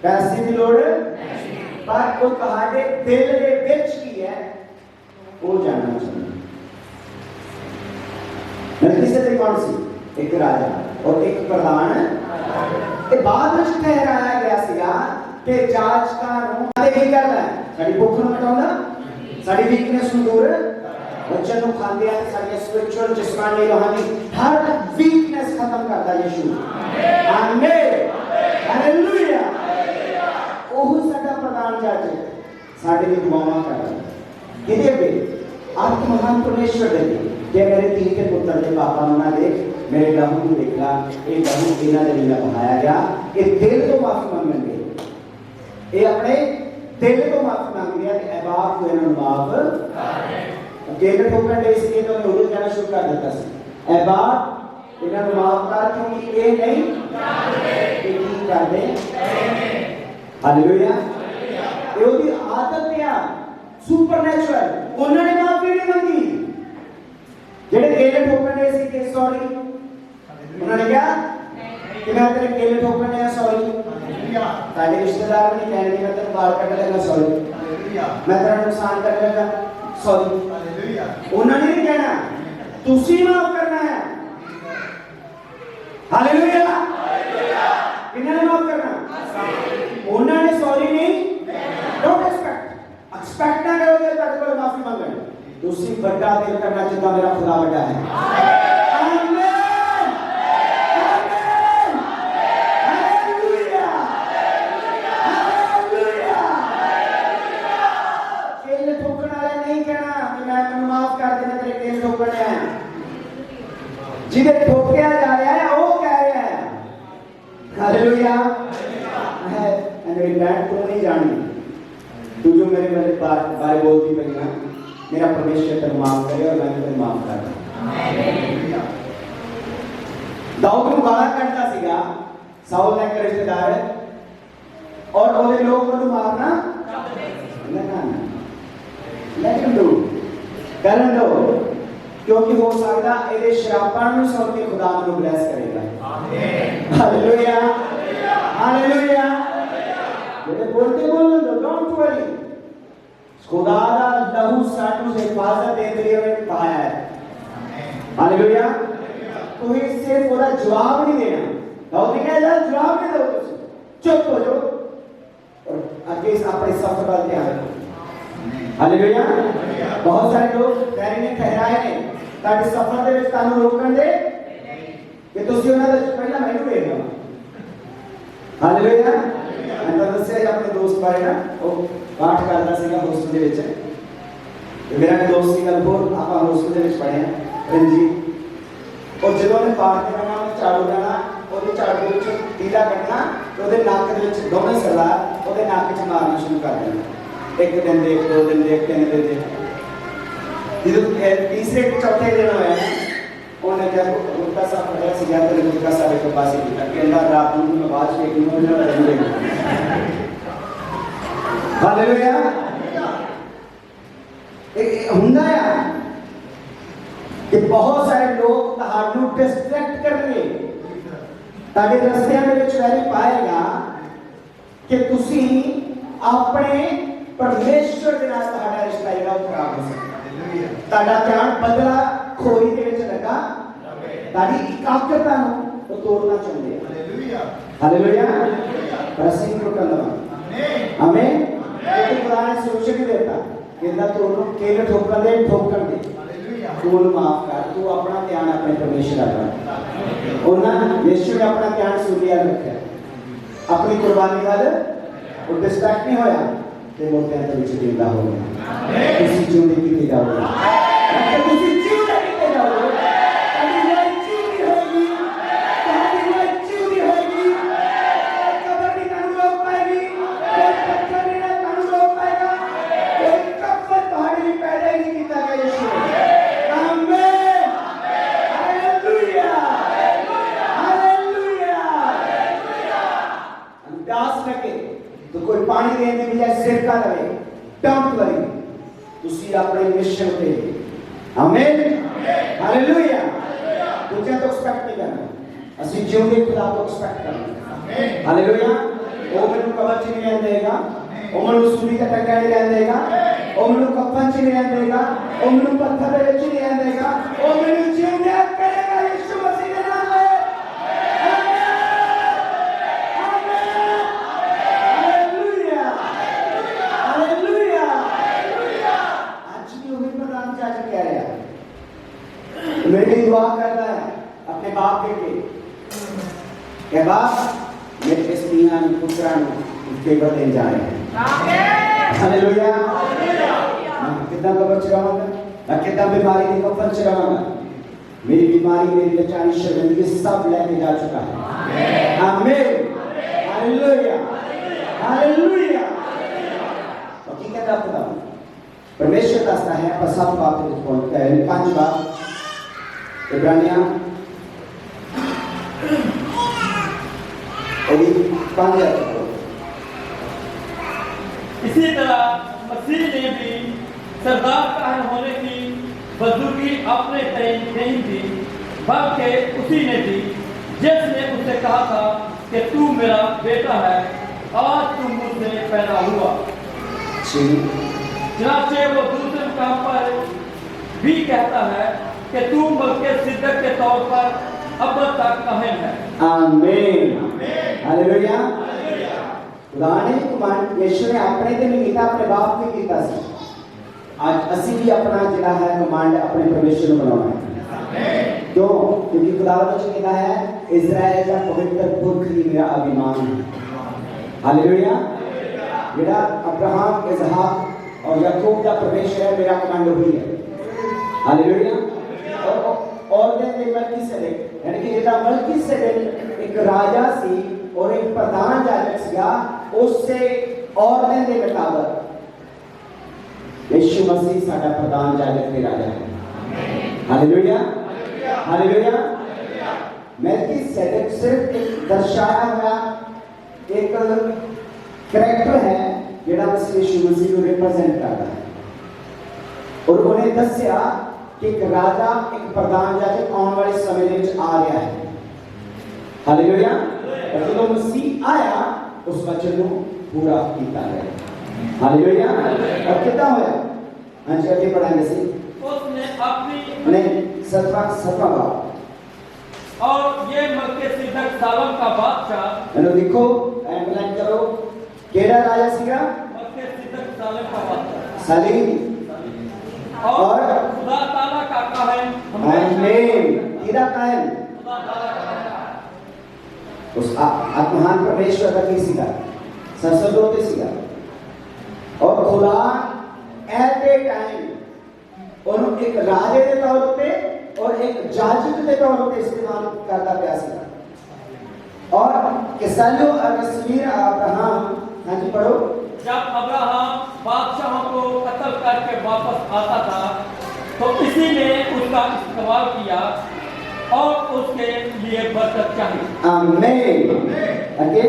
पैसे ਦੀ ਲੋੜ ਨਹੀਂ ਹੈ। पर ਉਹ ਤੁਹਾਡੇ ਦਿਲ ਦੇ ਵਿੱਚ ਕੀ ਹੈ ਉਹ ਜਾਣਨਾ ਚਾਹੁੰਦਾ। मलकीसेदेक कौन सी? एक राजा और एक प्रधान। ਇਹ ਬਾਅਦ ਵਿੱਚ ਠਹਿਰਾਇਆ ਗਿਆ ਸੀਗਾ ਕਿ ਜਾਜਕਾਂ ਨੂੰ ਕੀ ਕਰਨਾ ਹੈ? ਸਾਡੀ ਭੁੱਖ ਨੂੰ ਮਿਟਾਉਂਦਾ, ਸਾਡੀ ਵੀਕਨੈਸ ਨੂੰ ਦੂਰ बच्चों को खाते हैं सारी स्पिरिचुअल जिस्मानी रूहानी हर वीकनेस खत्म करता है यीशु। आमीन। हालेलुया। ओह साडा प्रधान जाजक साडे लिए दुआवां करदा किदे पे अर्थ महान परमेश्वर देगी कि मेरे तीन के पुत्र के पापा ना देख मेरे लहू को देखला ये लहू इन्हां दे लिए बहाया गया ये दिल तो माफी मांगणगे ये अपने दिल तो माफी मांगदे हैं कि बाप को इन्हां माफ कर गेल ठोकण दे इसलिए तो उन्होंने कहना शुरू कर दिता सी ए बाप इन्हां को माफ कर क्योंकि ये नहीं जानते की करदे हालेलुया ये ओदी आदत है सुपरनैचुरल उन्होंने माफी नहीं मांगी जेडे गेले ठोकने सी के सॉरी उन्होंने क्या कि मैं तेरे गेले ठोकने है सॉरी हालेलुया ताले रिश्तेदार ने कहने कि मैं तेरे बाल काट लेगा सॉरी हालेलुया मैं तेरा नुकसान कर लेगा सॉरी हालेलुया उन्होंने नहीं कहना तुसी माफ करना है हालेलुया हालेलुया किन्होंने माफ करना उन्होंने सॉरी नहीं डोंट एक्सपेक्ट ना करो कि तेरे को माफी मांगना दूसरी बड़ा दिल करना जितना मेरा खुदा बड़ा है आमीन आमीन हालेलुया हालेलुया केले ठोकने वाले नहीं कहना कि मैं तुम्हें माफ कर देना तेरे केले ठोकने हैं जिन्हें ठोकिया जा रहा है वो कह रहा है हालेलुया मैं मेरी बैठ तो नहीं जानी तू जो मेरे बारे बोलती पई ना मेरा परमेश्वर तेरे माफ करे और मैं तेरे माफ कर दूं दाऊद को गाला करता सीगा साउल ने एक रिश्तेदार है और ओले लोग को मारना ना लेकिन दो करन दो क्योंकि हो सकता ਇਹਦੇ ਸ਼ਰਾਪਾਂ ਨੂੰ ਸੁਣ ਕੇ ਖੁਦਾ ਨੂੰ ਬਲੈਸ ਕਰੇਗਾ ਆਮੀਨ ਹਾਲੇਲੂया हालेलुया ਜਿਹੜੇ बोलते बोल दो डोंट वरी खुदा का लहू सानू से हिफाजत देने के लिए पाया है हालेलुया तो इससे पूरा जवाब नहीं देना दाऊद ने कहा जवाब नहीं दो तुम चुप हो जाओ और आगे अपने सफर पर ध्यान रखो हालेलुया बहुत सारे लोग कहने ठहराए ने ताकि सफर ਦੇ ਵਿੱਚ ਤੁਹਾਨੂੰ ਰੋਕਣ ਦੇ ਕਿ ਤੁਸੀਂ ਉਹਨਾਂ ਦਾ ਪਹਿਲਾਂ ਮੈਨੂੰ ਵੇਖਣਾ ਹਾਲੇਲੂਇਆ ਮੈਂ ਤਾਂ ਦੱਸਿਆ ਆਪਣੇ ਦੋਸਤ ਬਾਰੇ ਨਾ ਉਹ ਪਾਠ ਕਰਦਾ ਸੀਗਾ ਹੋਸਟਲ ਦੇ ਵਿੱਚ ਤੇ ਮੇਰਾ ਇੱਕ ਦੋਸਤ ਸੀਗਾ ਹੋਰ ਆਪਾਂ ਹੋਸਟਲ ਦੇ ਵਿੱਚ ਪੜ੍ਹੇ ਰਣਜੀਤ ਉਹ ਜਦੋਂ ਨੇ ਪਾਠ ਕਰਨਾ ਉਹ ਝਾੜੂ ਲੈਣਾ ਉਹਦੇ ਝਾੜੂ ਵਿੱਚ ਤੀਲਾ ਕੱਢਣਾ ਤੇ ਉਹਦੇ ਨੱਕ ਦੇ ਵਿੱਚ ਦੋਵੇਂ ਸਰਦਾਰ ਉਹਦੇ ਨੱਕ 'ਚ ਮਾਰਨਾ ਸ਼ੁਰੂ ਕਰ ਦੇਣਾ ਇੱਕ ਦਿਨ ਦੇ ਦੋ ਦਿਨ ਦੇ ਤਿੰਨ ਦਿਨ ਦੇ ਜਦੋਂ तीसरे चौथे दिन होया उन्होंने जब गुटका साहब पढ़ा सी गया तो गुटका साहब के पास ही अकेला रात को मैं बात के कि मुझे लगे हालेलुया एक हुंदा है कि बहुत सारे लोग ਤੁਹਾਨੂੰ डिस्ट्रैक्ट करने ताकि रस्तियां ਦੇ ਵਿੱਚ ਵੈਰੀ ਪਾਏਗਾ कि ਤੁਸੀਂ ਆਪਣੇ परमेश्वर ਦੇ ਨਾਲ ਤੁਹਾਡਾ ਰਿਸ਼ਤਾ ਜਿਹੜਾ ਉਹ ਖਰਾਬ ਹੋ ਸਕਦਾ ताड़ा ध्यान बदला खोरी के विच लगा ताड़ी एकाग्रता नु तोड़ना चाहते हालेलुया हालेलुया पर ਅਸੀਂ को करना आमीन आमीन क्योंकि खुदा ने सोच नहीं देता कहता तू केले ठोकर दे हालेलुया तू माफ कर तू अपना ध्यान अपने परमेश्वर पर ਉਹਨਾਂ यीशु ने अपना ध्यान सूर्य रखा अपनी कुर्बानी वाल वो डिस्ट्रैक्ट नहीं होया ਤੇ ਮੋਤਿਆਂ ਦੇ ਵਿੱਚ ਜਿੰਦਾ ਹੋ ਗਿਆ ਆਮੀਨ ਤੁਸੀਂ ਜਿਉਂਦੇ ਕੀਤੇ ਜਾਓਗੇ ਤੇ ਤੁਸੀਂ ਜਿਉਂਦੇ ਕੀਤੇ ਜਾਓਗੇ ਤੁਹਾਡੀ ਲਾਈਫ ਜਿਉਂਦੀ ਹੋਏਗੀ ਤੁਹਾਡੀ ਲਾਈਫ ਜਿਉਂਦੀ ਹੋਏਗੀ ਕਬਰ ਨਹੀਂ ਤੁਹਾਨੂੰ ਰੋਕ ਪਾਏਗੀ ਕੋਈ ਪੱਥਰ ਨਹੀਂ ਤੁਹਾਨੂੰ ਰੋਕ ਪਾਏਗਾ ਕੋਈ ਕਫਨ ਤੁਹਾਡੇ ਲਈ ਪੈਦਾ ਹੀ ਨਹੀਂ ਕੀਤਾ ਗਿਆ ਯਿਸੂ ਆਮੀਨ ਹਾਲੇਲੂਇਆ ਹਾਲੇਲੂਇਆ ਅੰਦਾਜ਼ ਲਗੇ तो कोई पानी देने की बजाय सिरका लगे डोंट वरी तुसी अपने मिशन पे आमीन हालेलुया दूसरा तो एक्सपेक्ट नहीं करना असि जिਉਂਦੇ खुदा को एक्सपेक्ट करना आमीन हालेलुया ਉਹ ਮੈਨੂੰ ਕਬਰ 'ਚ ਨਹੀਂ ਰਹਿਣ ਦੇਗਾ ਉਹ ਮੈਨੂੰ ਸੂਲੀ ਤੇ ਟੰਗਾ ਨਹੀਂ ਰਹਿਣ ਦੇਗਾ ਉਹ ਮੈਨੂੰ ਕਫਨ 'ਚ ਨਹੀਂ ਰਹਿਣ ਦੇਗਾ ਉਹ ਮੈਨੂੰ ਪੱਥਰ ਦੇ ਵਿੱਚ ਨਹੀਂ ਰਹਿਣ ਦੇਗਾ ਉਹ ਮੈਨੂੰ ਜਿਉਂਦਾ ਕਰੇਗਾ ਯਿਸੂ ਮਸੀਹ ਦੇ ਨਾਮ ਵਿੱਚ मेरी दुआ करता है अपने बाप के बाप मेरे इस मियां पुत्रा उसके बदले जा रहे हैं आमीन हालेलुया हालेलुया कितना कबर चढ़ाऊंगा मैं कितना बीमारी के कफन च रहांगा, मेरी बीमारी, मेरी बेचारी, शर्मिंदगी सब लेके जा चुका है। आमीन, हालेलुया, हालेलुया। और की कहता खुदा परमेश्वर दसता है पर सब बात पहुंचता है। 5 बात इब्रानियां और 5 इसी तरह मसीह ने भी सरदार काहन होने की बजुर्गी अपने तय नहीं दी, बल्कि उसी ने दी जिसने उससे कहा था कि तू मेरा बेटा है, आज तू मुझसे पैदा हुआ। चुनाचे वो दूसरे मुकाम पर भी कहता है कि तू मल्कीसेदेक के तौर पर अब तक काहन है। आमीन, हालेलुया। खुदा ने कमांड यीशु ने अपने ते नहीं कीता, अपने बाप ने कीता सी। आज असी भी अपना जिहड़ा है कमांड अपने परमेश्वर ਨੂੰ ਬਣਾਉਣਾ है। क्यों? क्योंकि खुदा वचन कहता है इज़राइल का पवित्र पुरख ही मेरा अभिमान है। हालेलुया। जिहड़ा अब्राहम, इसहाक और याकूब का परमेश्वर है, मेरा कमांड वही है। हालेलुया। और दिन मलकीसेदेक यानी कि जिहड़ा मलकीसेदेक एक राजा सी और एक प्रधान याजक सीगा, उससे और दिन के मुताबिक यीशु मसीह साडा प्रधान याजक ते राजा है। Hallelujah, hallelujah. मलकीसेदेक सिर्फ एक दर्शाया हुआ एक कैरेक्टर है जिहड़ा यीशु मसीह को रिप्रेजेंट करता है। और उन्हें दस्या कि एक राजा, एक प्रधान याजक आने वाले समय में आ रहा है। हालेलुया। और जब मसीह आया उस वचन को पूरा किया गया। हालेलुया। और कितना होया? हाँ जी, आगे पढ़ाएंगे सी। उसने अपनी नहीं, सतवा बात और ये मल्कीसेदेक सालम का बादशाह, हेलो देखो, एम्बुलेंस करो, केड़ा राजा सीगा? मल्कीसेदेक सालम का बादशाह, सलीम। और खुदा ताला का काहन, आमीन। तेरा काहन खुदा ताला का उस महान परमेश्वर का किसी का सरसदोते सीगा। और खुदा एट ए टाइम उन एक राजे के तौर पे और एक याजक के तौर पे इस्तेमाल करता पाया सीगा। और किसालो तस्वीर अब्राहम, हाँ जी पढ़ो। जब अब्राहम बादशाहों को कत्ल करके वापस आता था तो इसी ने उसका इस्तेमाल किया और उसके लिए बरकत चाहिए। आमीन। आगे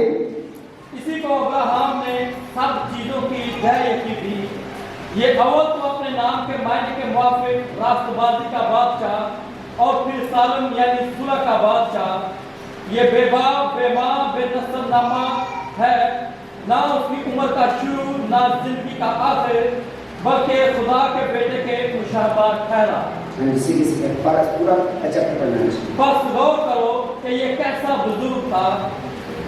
इसी को अब्राहम ने सब चीजों की धैर्य की दी। ये अव्वल तो अपने नाम के मायने के मुआफिक राष्ट्रवादी का बादशाह और फिर सालम यानी सुलह का बादशाह। ये बेबाप, बेमां, बेनस्ल नामा है, ना उसकी उम्र का शुरू ना जिंदगी का आखिर, बल्कि खुदा के बेटे के मुशाबा ठहरा। किसी के पूरा अच्छा पढ़ना है। बस गौर करो कि ये कैसा बुजुर्ग था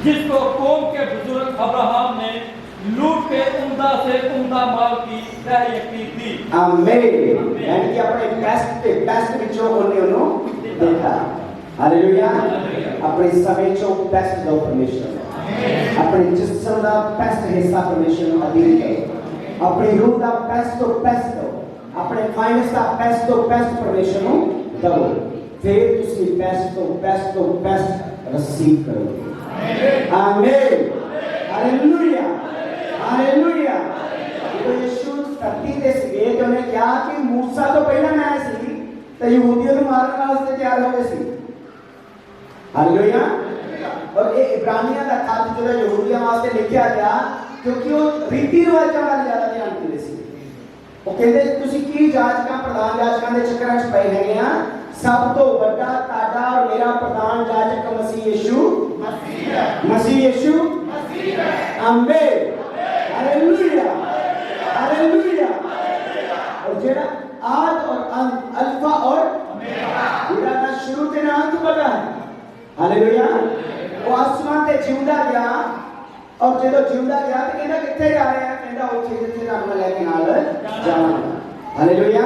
जिसको कौम के बुजुर्ग अब्राहम ने लूट के उम्दा से उम्दा माल की तहरीर की थी। आमीन। यानी कि अपने बेस्ट विचों उन्हें देखा। हालेलुया। अपने समय चो बेस्ट दो परमेश्वर, अपने जिस्म का बेस्ट हिस्सा परमेश्वर को अधीन करो, अपनी रूह का बेस्ट तो बेस्ट दो, अपने फाइनेंस का बेस्ट तो बेस्ट परमेश्वर को दो, फिर उसकी बेस्ट तो बेस्ट रिसीव करोगे। आमीन, हालेलुया, हालेलुया। तो यीशु धरती ते सीगे ते उन्हें कहा कि मूसा तो पहला मैं सी ते यहूदियों को मारने वास्ते तैयार हो गए सी। हालेलुया। और ये इब्रानियों का खत जो यहूदियों वास्ते लिखा गया क्योंकि वो रीति रिवाजां वाल ज्यादा ध्यान दिंदे सी। वो कहते तुसी की जाजकां प्रधान जाजकां दे चक्करां च पए हैगे आ, सब तो बड़ा ताड़ा और मेरा प्रधान याजक मसीह यीशु मसीह है। मसीह यीशु मसीह है। आमीन, हालेलुया, हालेलुया। और जेड़ा आद और अंत, अल्फा और ओमेगा, जेड़ा ना शुरू ते ना अंत बड़ा है। हालेलुया। वो आसमान ते जिंदा गया और जो जिंदा गया तो कहना किथे जा रहे हैं? कहना उठे जिथे रब लेके नाल जावांगा। हालेलुया।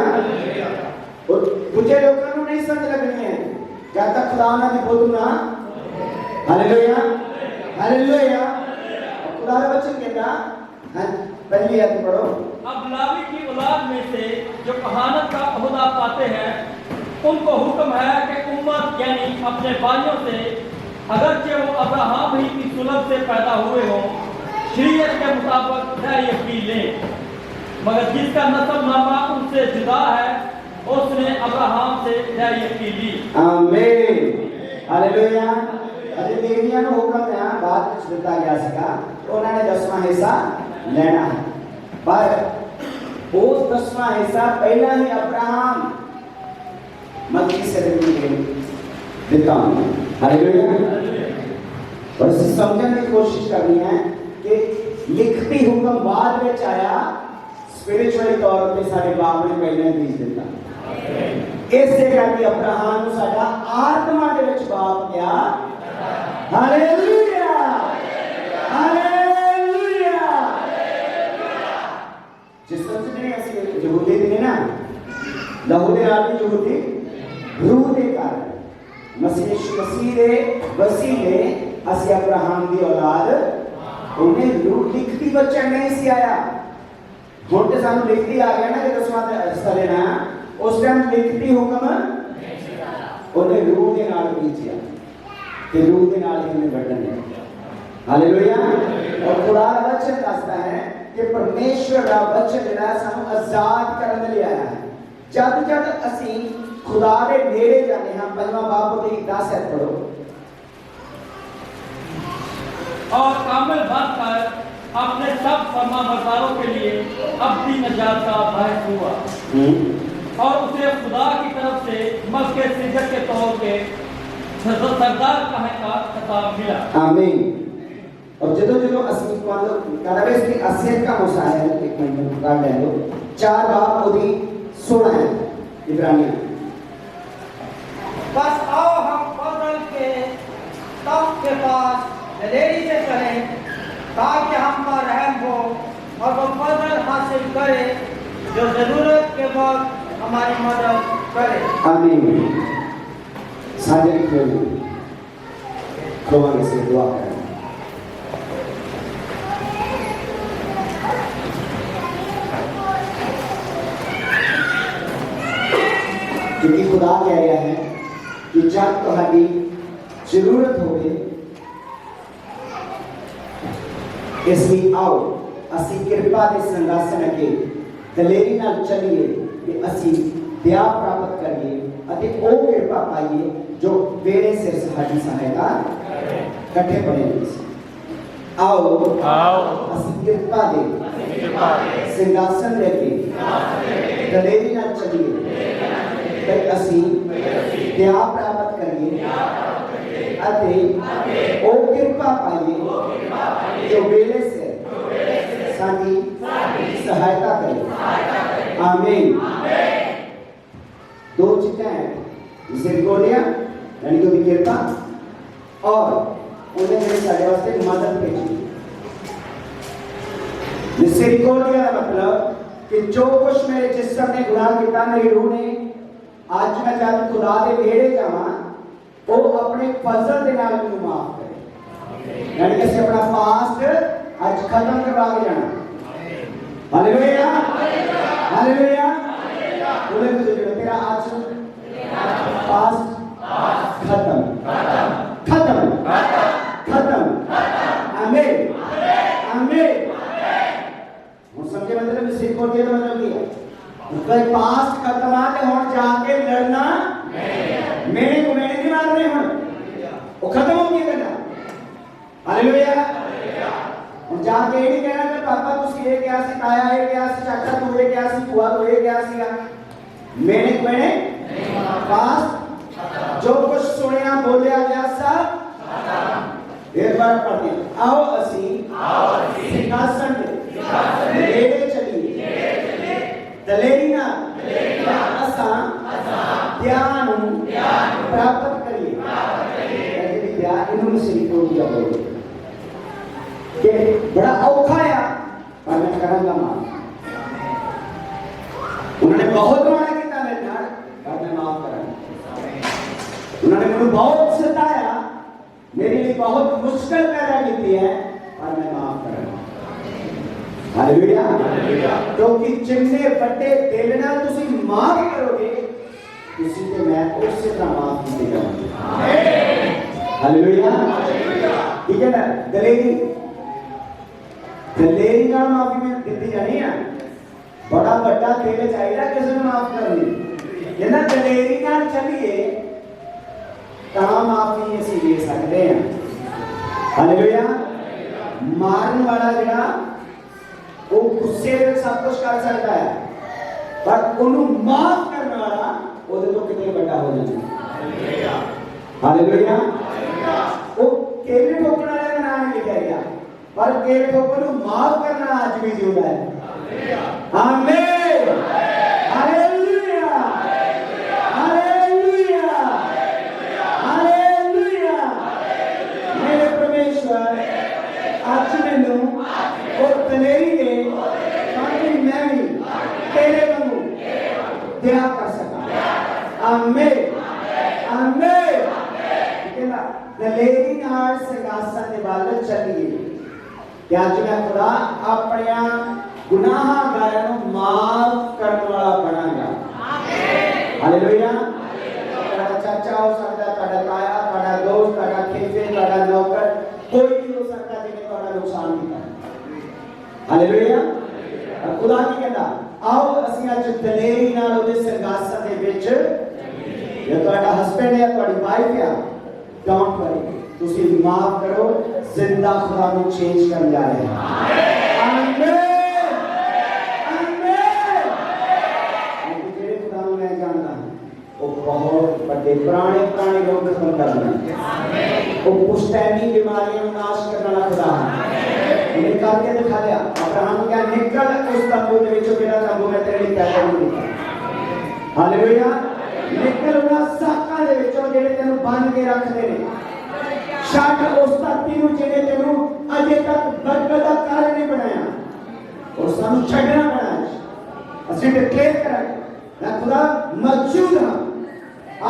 और दूजे लोगों को नहीं समझ लगनी है जब तक खुदा ना दी बोल ना। Hallelujah, hallelujah. खुदा का वचन कहता है, पहली आयत पढ़ो। अब लावी की औलाद में से जो कहानत का ओहदा पाते हैं उनको हुक्म है कि उम्मत यानी अपने भाइयों से अगरचे वो अब्राहम ही की सुलभ से पैदा हुए हों शरीयत के मुताबिक दायरे पी लें, मगर जिसका नसबनामा उनसे जुदा है उसने अब्राहम से दायरे पी ली। आमीन हालेलुया। अजे देवियां नु हुक्म है बाद में दिता गया सीगा उन्होंने 10वां हिस्सा लेना है, पर वो 10वां हिस्सा पहला ही अब्राहम मक्की से देता हूं। हालेलुया। और इसे समझने की कोशिश करनी है कि लिखती हुक्म बाद में आया, स्पिरिचुअली तौर पे सारे बाप ने पहले बीज दिता। इसे करके अब्राहम नु साडा आत्मा दे विच बाप क्या। Hallelujah hallelujah. जिस तरह से ऐसे यहूदी ने ना लहू दे नाल यहूदी रूह दे कारण मसीह दे वसीले असी अब्राहम दी औलाद उन्हें रूह लिखती वचन नहीं सी आया। हुण ते सानू लिखती आ गया ना कि 10वां हिस्सा लेना, उस टाइम लिखती हुक्म उन्हें रूह के नाल बीजिया कि रूह के नाल ही हमें बढ़ना है। हालेलुया। और खुदा का वचन दसदा है कि परमेश्वर का वचन जिहड़ा सानू आजाद करने लिए आया है। जब जब असी खुदा के नेड़े जाने हां, 5वां बाब दी 10 है पढ़ो। और कामिल बनकर अपने सब फरमाबरदारों के लिए अपनी नजात का बायस हुआ और उसे खुदा की तरफ से मलके सिजर के तौर पे सरदार कहने का खिताब मिला। आमीन। और जदों असली कारवेस की असलियत का मुसाया है, एक मिनट काट ले लो। 4 बाब उदी 16 है इब्रानिया। बस आओ हम फजल के तख्त के पास दलेरी से चलें ताकि हम पर रहम हो और वो फजल हासिल करे जो जरूरत के वक्त हमारी मदद करे। आमीन। साजन खोलो, खुदा से दुआ करें। क्योंकि खुदा कह रहा है कि जब तुम्हारी जरूरत होगी इसलिए आओ असी कृपा के संगासन अगे दलेरी नाल चलिए कि असी दया प्राप्त करिए अति ओ कृपा पाइए जो वेले सिर साडी सहायता इकट्ठे पड़े। आओ असी कृपा दे सिंहासन लेके दलेरी नाल चलिए कि असी दया प्राप्त करिए अति ओ कृपा पाइए जो वेले से साडी सहायता करे। आमीन। 2 चीजें हैं, मिसरिकॉर्डिया यानी कि कृपा और उन्हें मेरे सारे वास्ते मदद भेजी। मिसरिकॉर्डिया का मतलब कि जो कुछ मेरे जिस्म ने गुनाह किया, मेरी रूह ने, आज मैं जब खुदा दे नेड़े जावां वो अपने फजल दे नाल मैनूं माफ करे। यानी कि असीं अपना पास्ट आज खत्म करवा के जाना। Hallelujah hallelujah. बोले तो जो तेरा आज पास्ट खत्म खत्म खत्म। आमीन आमीन। वो समझे मतलब में सीख और के मतलब क्या मतलब पास्ट खत्म आके हुण जाके लड़ना मेरे को मैंने नहीं मारने हुण वो खत्म हो गया करना। हालेलुया। और जाके ये नहीं कहना कि पापा तुसी ये क्या सिखाया है, क्या चाचा तू ये क्या सिखवा तो ये क्या सिखा। मैंने पास जो कुछ सुनिया बोलिया गया सब एक बार पढ़ते आओ असी सिंहासन लेके चलिए दलेरी ना असा ध्यान प्राप्त करिए। इन्होंने से दिया बोलो कि बड़ा औखा है पर मैं करूंगा माफ। उन्होंने बहुत माना किया मेरे नाल पर मैं माफ करूंगा। उन्होंने मुझे बहुत सताया, मेरे लिए बहुत मुश्किल पैदा की है पर मैं माफ करूंगा। हालेलुया। क्योंकि जिन्ने बड़े दिल नाल तुसी माफ करोगे तुसी ते मैं उसे तरह माफ किए जाओगे। हालेलुया। ठीक है ना। दलेरी दलेरी नाल माफी में दी जानी है। बड़ा बड़ा दिल चाहिए किसी ने माफ करनी। ये ना दलेरी नाल चलिए ता माफी असीं दे सकते हैं। हालेलुया। मारन वाला जिहड़ा वो गुस्से में सब कुछ कर सकता है पर उन्हें माफ करने वाला ਉਹਦੇ ਤੋਂ ਕਿਤੇ ਵੱਡਾ ਹੋ ਜਾਂਦਾ। ਹਾਲੇਲੂਇਆ। ਉਹ ਕੇਲੇ ਠੋਕਣ ਵਾਲੇ ਦਾ ਨਾਮ ਲਿਖਿਆ ਗਿਆ ਪਰ ਕੇਲੇ ਠੋਕਣ ਨੂੰ ਮਾਫ ਕਰਨਾ ਅੱਜ ਵੀ ਜਿਉਂਦਾ ਹੈ। ਆਮੀਨ। ਹਾਲੇਲੂਇਆ। ਹਾਲੇਲੂਇਆ। ਹਾਲੇਲੂਇਆ। ਮੇਰੇ ਪਰਮੇਸ਼ਵਰ ਅੱਜ ਮੈਨੂੰ ਉਹ ਦਲੇਰੀ ਦੇ ਤਾਂ ਕਿ ਮੈਂ ਵੀ ਤੇਰੇ ਵਾਂਗੂ ਦਿਆ ਕਰ ਸਕਾਂ। आमेन आमेन। ठीक है ना। दलेरी नाल संगासन दे वाल चलिए क्या मैं खुदा अपने गुनाहगारां नूं माफ करने वाला बनांगा। आमीन। हालेलुया। तेरा चाचा हो सकता, तेरा ताया, तेरा दोस्त, तेरा खेफे, तेरा नौकर कोई भी हो सकता जिन्हें तेरा नुकसान किया। हालेलुया। खुदा की कहता आओ असीं अज दलेरी नाल उहदे संगासन दे विच ये ਤੁਹਾਡਾ ਹਸਬੰਡ ਹੈ ਤੁਹਾਡੀ ਵਾਈਫ ਹੈ ਡੋਂਟ ਵਰੀ ਤੁਸੀਂ ਮਾਫ ਕਰੋ ਜ਼ਿੰਦਾ ਖੁਦਾ ਨੂੰ ਚੇਂਜ ਕਰਨ ਜਾ ਰਹੇ ਹਾਂ। ਆਮੀਨ ਆਮੀਨ। ਜਿਹੜੇ ਖੁਦਾ ਨੂੰ ਮੈਂ ਜਾਣਦਾ ਉਹ ਬਹੁਤ ਵੱਡੇ ਪੁਰਾਣੇ ਰੋਗ ਖਤਮ ਕਰਦਾ। ਉਹ ਪੁਸ਼ਤੈਨੀ ਬਿਮਾਰੀਆਂ ਨੂੰ ਨਾਸ਼ ਕਰਨ ਵਾਲਾ ਖੁਦਾ ਹੈ। ਉਹਨੇ ਕਰਕੇ ਦਿਖਾ ਲਿਆ। ਅਬਰਾਹਮ ਕਿਹਾ ਨਿਕਲ ਉਸ ਤੰਬੂ ਦੇ ਵਿੱਚੋਂ ਜਿਹੜਾ ਤੰਬੂ ਮੈਂ ਤੇਰੇ ਲਈ ਪੈਦਾ ਨਹੀਂ ਕੀਤਾ। ਹਾਲੇਲੂਇਆ। निकल उन्हां साकां दे विचों जेड़े तेनू बन के रखदे ने छड्ड उस धरती नूं जेड़े तेनू अजे तक बरकत दा कारण नहीं बनाया और सानू छड्डना पैना। असीं डिक्लेयर करांगे मैं खुदा मौजूद हां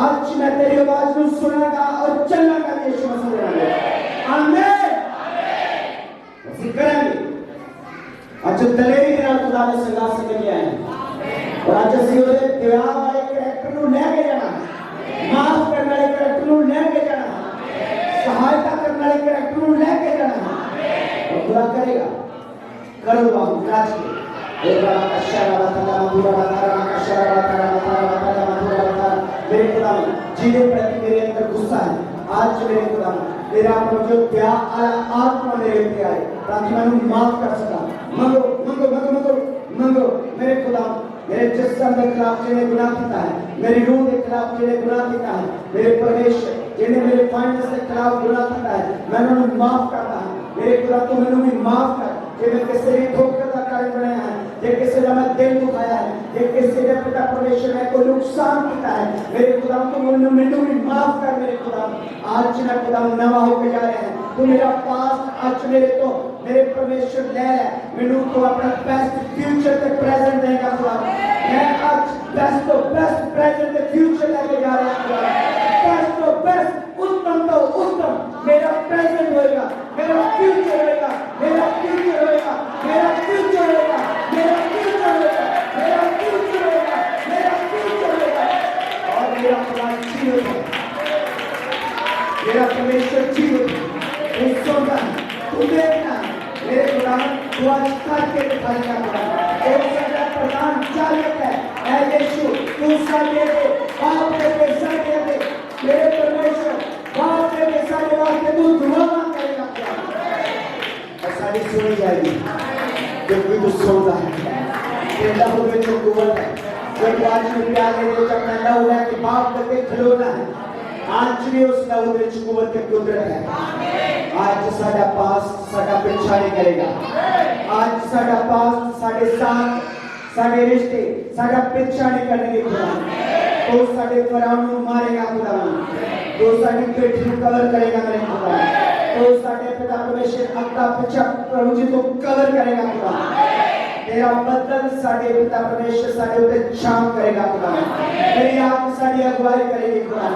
आज मैं तेरी आवाज नूं सुनांगा और चलांगा यीशु मसीह दे नाम। आमीन। असीं करांगे अज दलेरी दे नाल खुदा ने संगासन के लिए आए और अज असीं ओहदे दया वाले करैक्टर नूं लेके जाना माफ करने वाले करैक्टर नूं लेके जाना सहायता करने वाले करैक्टर नूं लेके जाना और खुदा करेगा। करो बाबू काज के एक बार कशरा वाला पूरा वाला कशरा वाला मेरे खुदा जिन्हें प्रति मेरे अंदर गुस्सा है आज मेरे खुदा मेरा जो प्यार आत्मा मेरे पे आए ताकि मैं उन्हें माफ कर सका। मांगो मांगो मांगो मांगो मांगो मेरे खुदा मेरे जिस्म के खिलाफ जिन्हें गुनाह किया है मेरी रूह के खिलाफ जिन्हें गुनाह किया है मेरे परमेश्वर जिन्हें मेरे फाइनेंस के खिलाफ गुनाह किया है मैं उन्हें माफ करता हूं। मेरे खुदा तू मैंने भी माफ कर जे मैं किसी भी ठोकर का कारण बनाया है जे किसी का मैं दिल दुखाया है जे किसी ने पिता परमेश्वर ने कोई नुकसान किया है मेरे खुदा तू मैंने भी माफ कर। मेरे खुदा आज मैं खुदा नवा होकर जा रहे हैं तू मेरा पास्ट आज मेरे तो मेरे परमेश्वर ले मैनू तो अपना बेस्ट फ्यूचर ते प्रेजेंट देगा खुदा। मैं आज बेस्ट तो बेस्ट प्रेजेंट ते फ्यूचर लेके जा रहा हूं। बेस्ट तो बेस्ट उत्तम तो उत्तम मेरा प्रेजेंट होएगा मेरा फ्यूचर होएगा मेरा फ्यूचर होएगा मेरा फ्यूचर होएगा मेरा फ्यूचर होएगा मेरा फ्यूचर होएगा मेरा फ्यूचर होएगा और मेरा खुदा जीवित है मेरा परमेश्वर जीवित है। उस सुनता तू देखना मेरे खुदा तू आज करके दिखाएगा खुदा एक सदा प्रधान चालक है ऐ यीशु तू सारे बाप के पैसा दे दे मेरे परमेश्वर बाप के पैसा दे वास्ते तू दुआ करेगा और सारी सुनी जाएगी क्योंकि तू सुनता है तेरा हुए जो कुवत है जब आज में प्यार दे जब मैं लहू है कि बाप करके खिलौना है आज भी उस लहू में कुवत के कुदरत है। आज साडा पास साडा पीछा नहीं करेगा आज साडा पास साडे साथ साडे रिश्ते साडा पीछा नहीं करने खुदा तो साडे फराउन को मारेगा खुदा तो साडी पेट को कवर करेगा मेरे खुदा तो साडे पिता परमेश्वर अपना पीछा प्रभु जी तो कवर करेगा खुदा तेरा बदल साडे पिता परमेश्वर साडे ऊपर छांव करेगा खुदा तेरी आत्मा साडी अगुवाई करेगी खुदा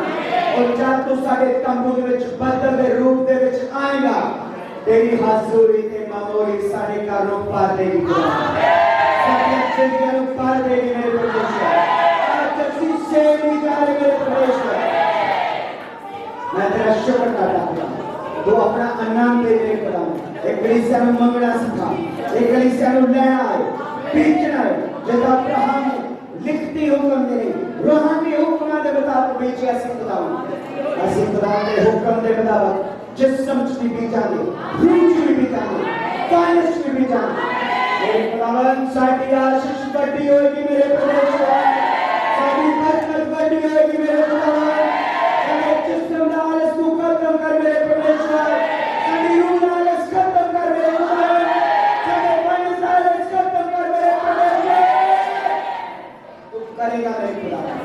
और जब तू साडे तंबू दे विच बदल दे रूप दे विच आएगा तेरी हाज़ुरी ते मंगोगे सारे कारों पार देगी सारे चिंताओं पार देगी मेरे परमेश्वर आज जैसी से भी जा रहे मेरे परमेश्वर मैं तेरा शुक्र करता हूँ तो अपना अन्नाम दे मेरे खुदा एक कलीसिया में मंगना सिखा एक कलीसिया में लेना है बेचना है जब अब्राहम लिखती हुक्म दे रूहानी हुक्म दे मुताबिक बेचे ऐसे खुदा के हुक्म दे मुताबिक जिस्म की भी जाने रूह की भी जाने फाइनेंस की भी जाने मेरे खुदावन साडी आशीष बढ़ती होगी मेरे परमेश्वर साडी बरकत बढ़ती होगी मेरे खुदावन साडे जिस्म नाल तू खत्म कर मेरे परमेश्वर साडी रूह नाल खत्म कर मेरे खुदावन साडे फाइनेंस नाल खत्म कर मेरे परमेश्वर तू करेगा मेरे खुदावन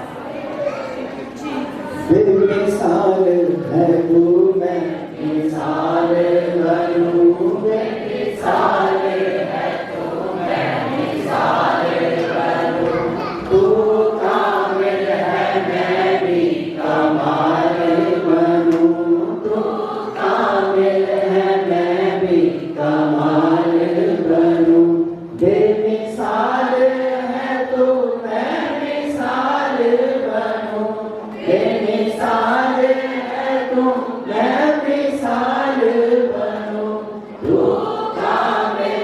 बेमिसाल है तू मैं मिसाल बनूं बेमिसाल है तू मैं मिसाल बनूं तू कामिल है मैं भी कमाल बनूं तू कामिल है मैं भी कमाल बनूं बेमिसाल है तू मैं मिसाल बनूं बेमिसाल है तू मैं मिसाल बनूं तू कामिल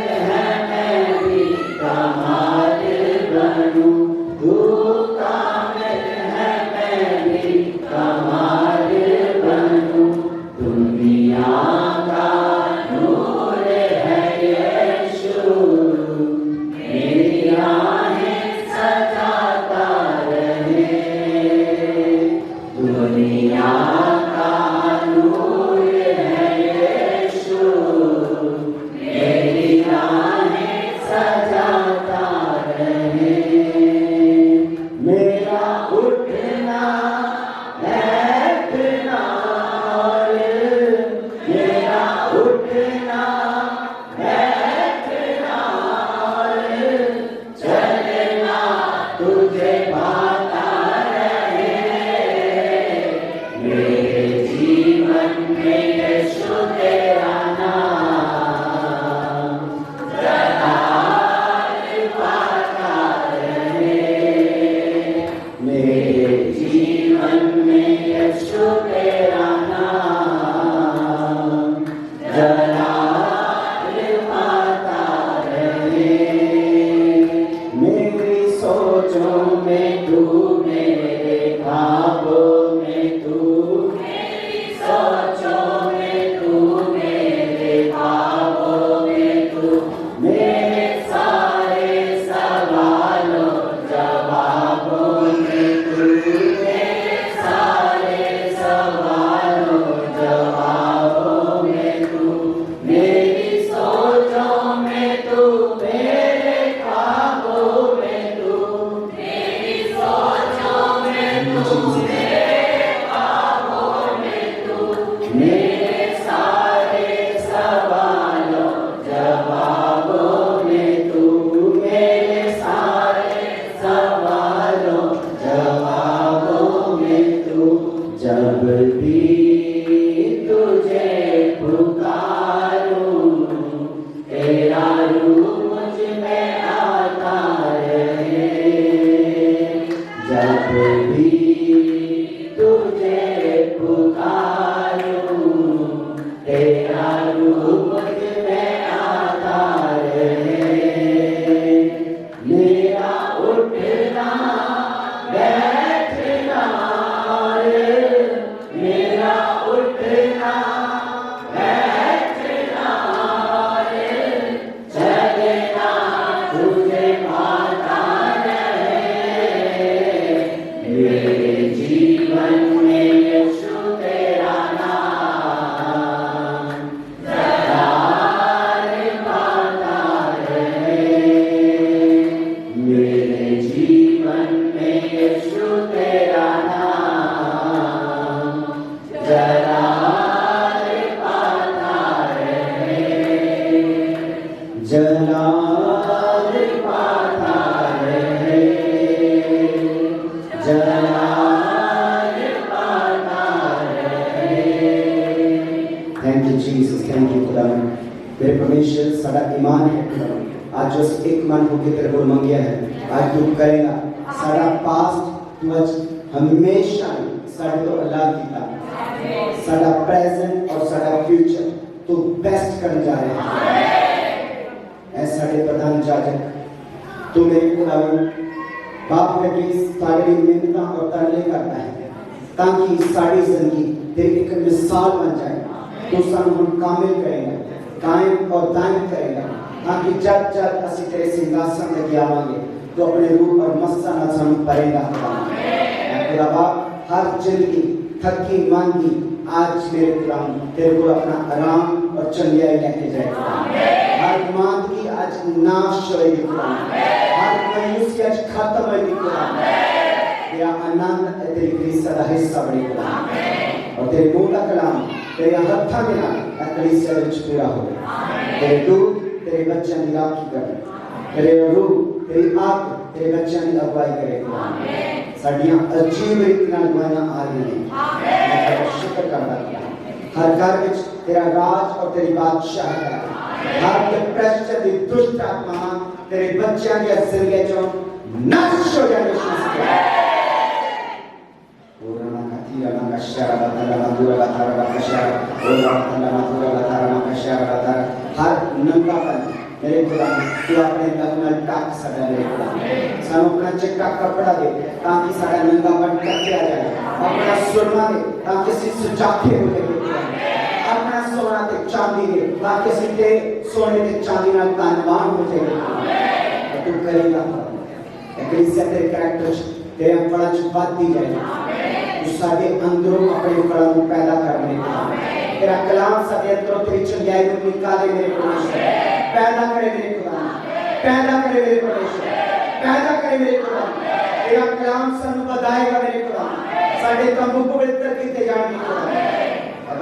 मेरे परमेश्वर साडा ईमान है खुदा आज जो एक मन होके तेरे को मंगिया है आज तू करेगा साडा पास्ट तू आज हमेशा साडे तो अलग कीता साडा प्रेजेंट और साडा फ्यूचर तू बेस्ट करने जा रहे हैं ऐसा साडे प्रधान जाजक तू मेरे खुदा बाप बेटी साड़ी मिन्नत और तरले करता है ताकि साड़ी जिंदगी तेरी एक मिसाल बन जाए तो सानू कामिल करेगा कायम और दायम करेगा ताकि जब जब असी तेरे सिंहासन लगे आवांगे तो अपने रूप और मस्सा ना सानू परेगा खुदा बाप हर जिंदगी थकी मांदी आज मेरे खुदा तेरे को अपना आराम और चंगियाई लेके जाएगा हर मांदगी आज नाश होएगी खुदा हर मायूसी आज खत्म होएगी खुदा तेरा आनंद तेरी कलीसिया का हिस्सा बनेगा और तेरे मुंह का कलाम तेरे हत्था में ना कलीसिया विच पूरा हो तेरे दूत तेरे बच्चों की राखी कर तेरे रूह तेरी आग तेरे बच्चों की अगुवाई करेगा साडियां अजीब रीति नाल दुआएं आ रही हैं मैं तेरा शुक्र करदा हर घर विच तेरा राज और तेरी बादशाह है हर डिप्रेशन दी दुष्ट आत्मा तेरे बच्चों की जिंदगी चों नाश हो जाए हर नंगापन मेरे खुदा तू अपने लगन टाक सदा मेरे खुदा सानू अपना चिट्टा कपड़ा दे ताकि सारा नंगापन ढकिया जाए अपना सोना दे ताकि ਅਸੀਂ सुचाखे हो जाए अपना सोना ते चांदी दे ताकि ਅਸੀਂ ते सोने ते चांदी नाल धनवान हो जाए तू करेगा कलीसिया तेरे कैरेक्टर तेरे फलों च बढ़ती जाए तू साडे अंदरों अपने फलों को पैदा करने तेरा कलाम साडे अंदरों तेरी चंगाई को निकाले मेरे परमेश्वर पैदा करे मेरे खुदा पैदा करे मेरे परमेश्वर पैदा करे मेरे खुदा तेरा कलाम सानू बताएगा मेरे खुदा साडे तंबू पवित्र कीते जाएंगे खुदा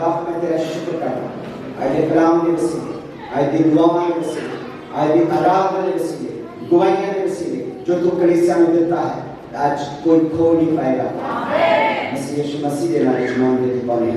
अब मैं तेरा शुक्र करता आज कलाम के वसीले आज दी दुआओं के वसीले आज दी आराधना के वसीले गवाहियां के वसीले जो तू कलीसिया में देता है आज कोई खो नहीं पाएगा मसीह यीशु मसीह के नाम में मांगते हैं।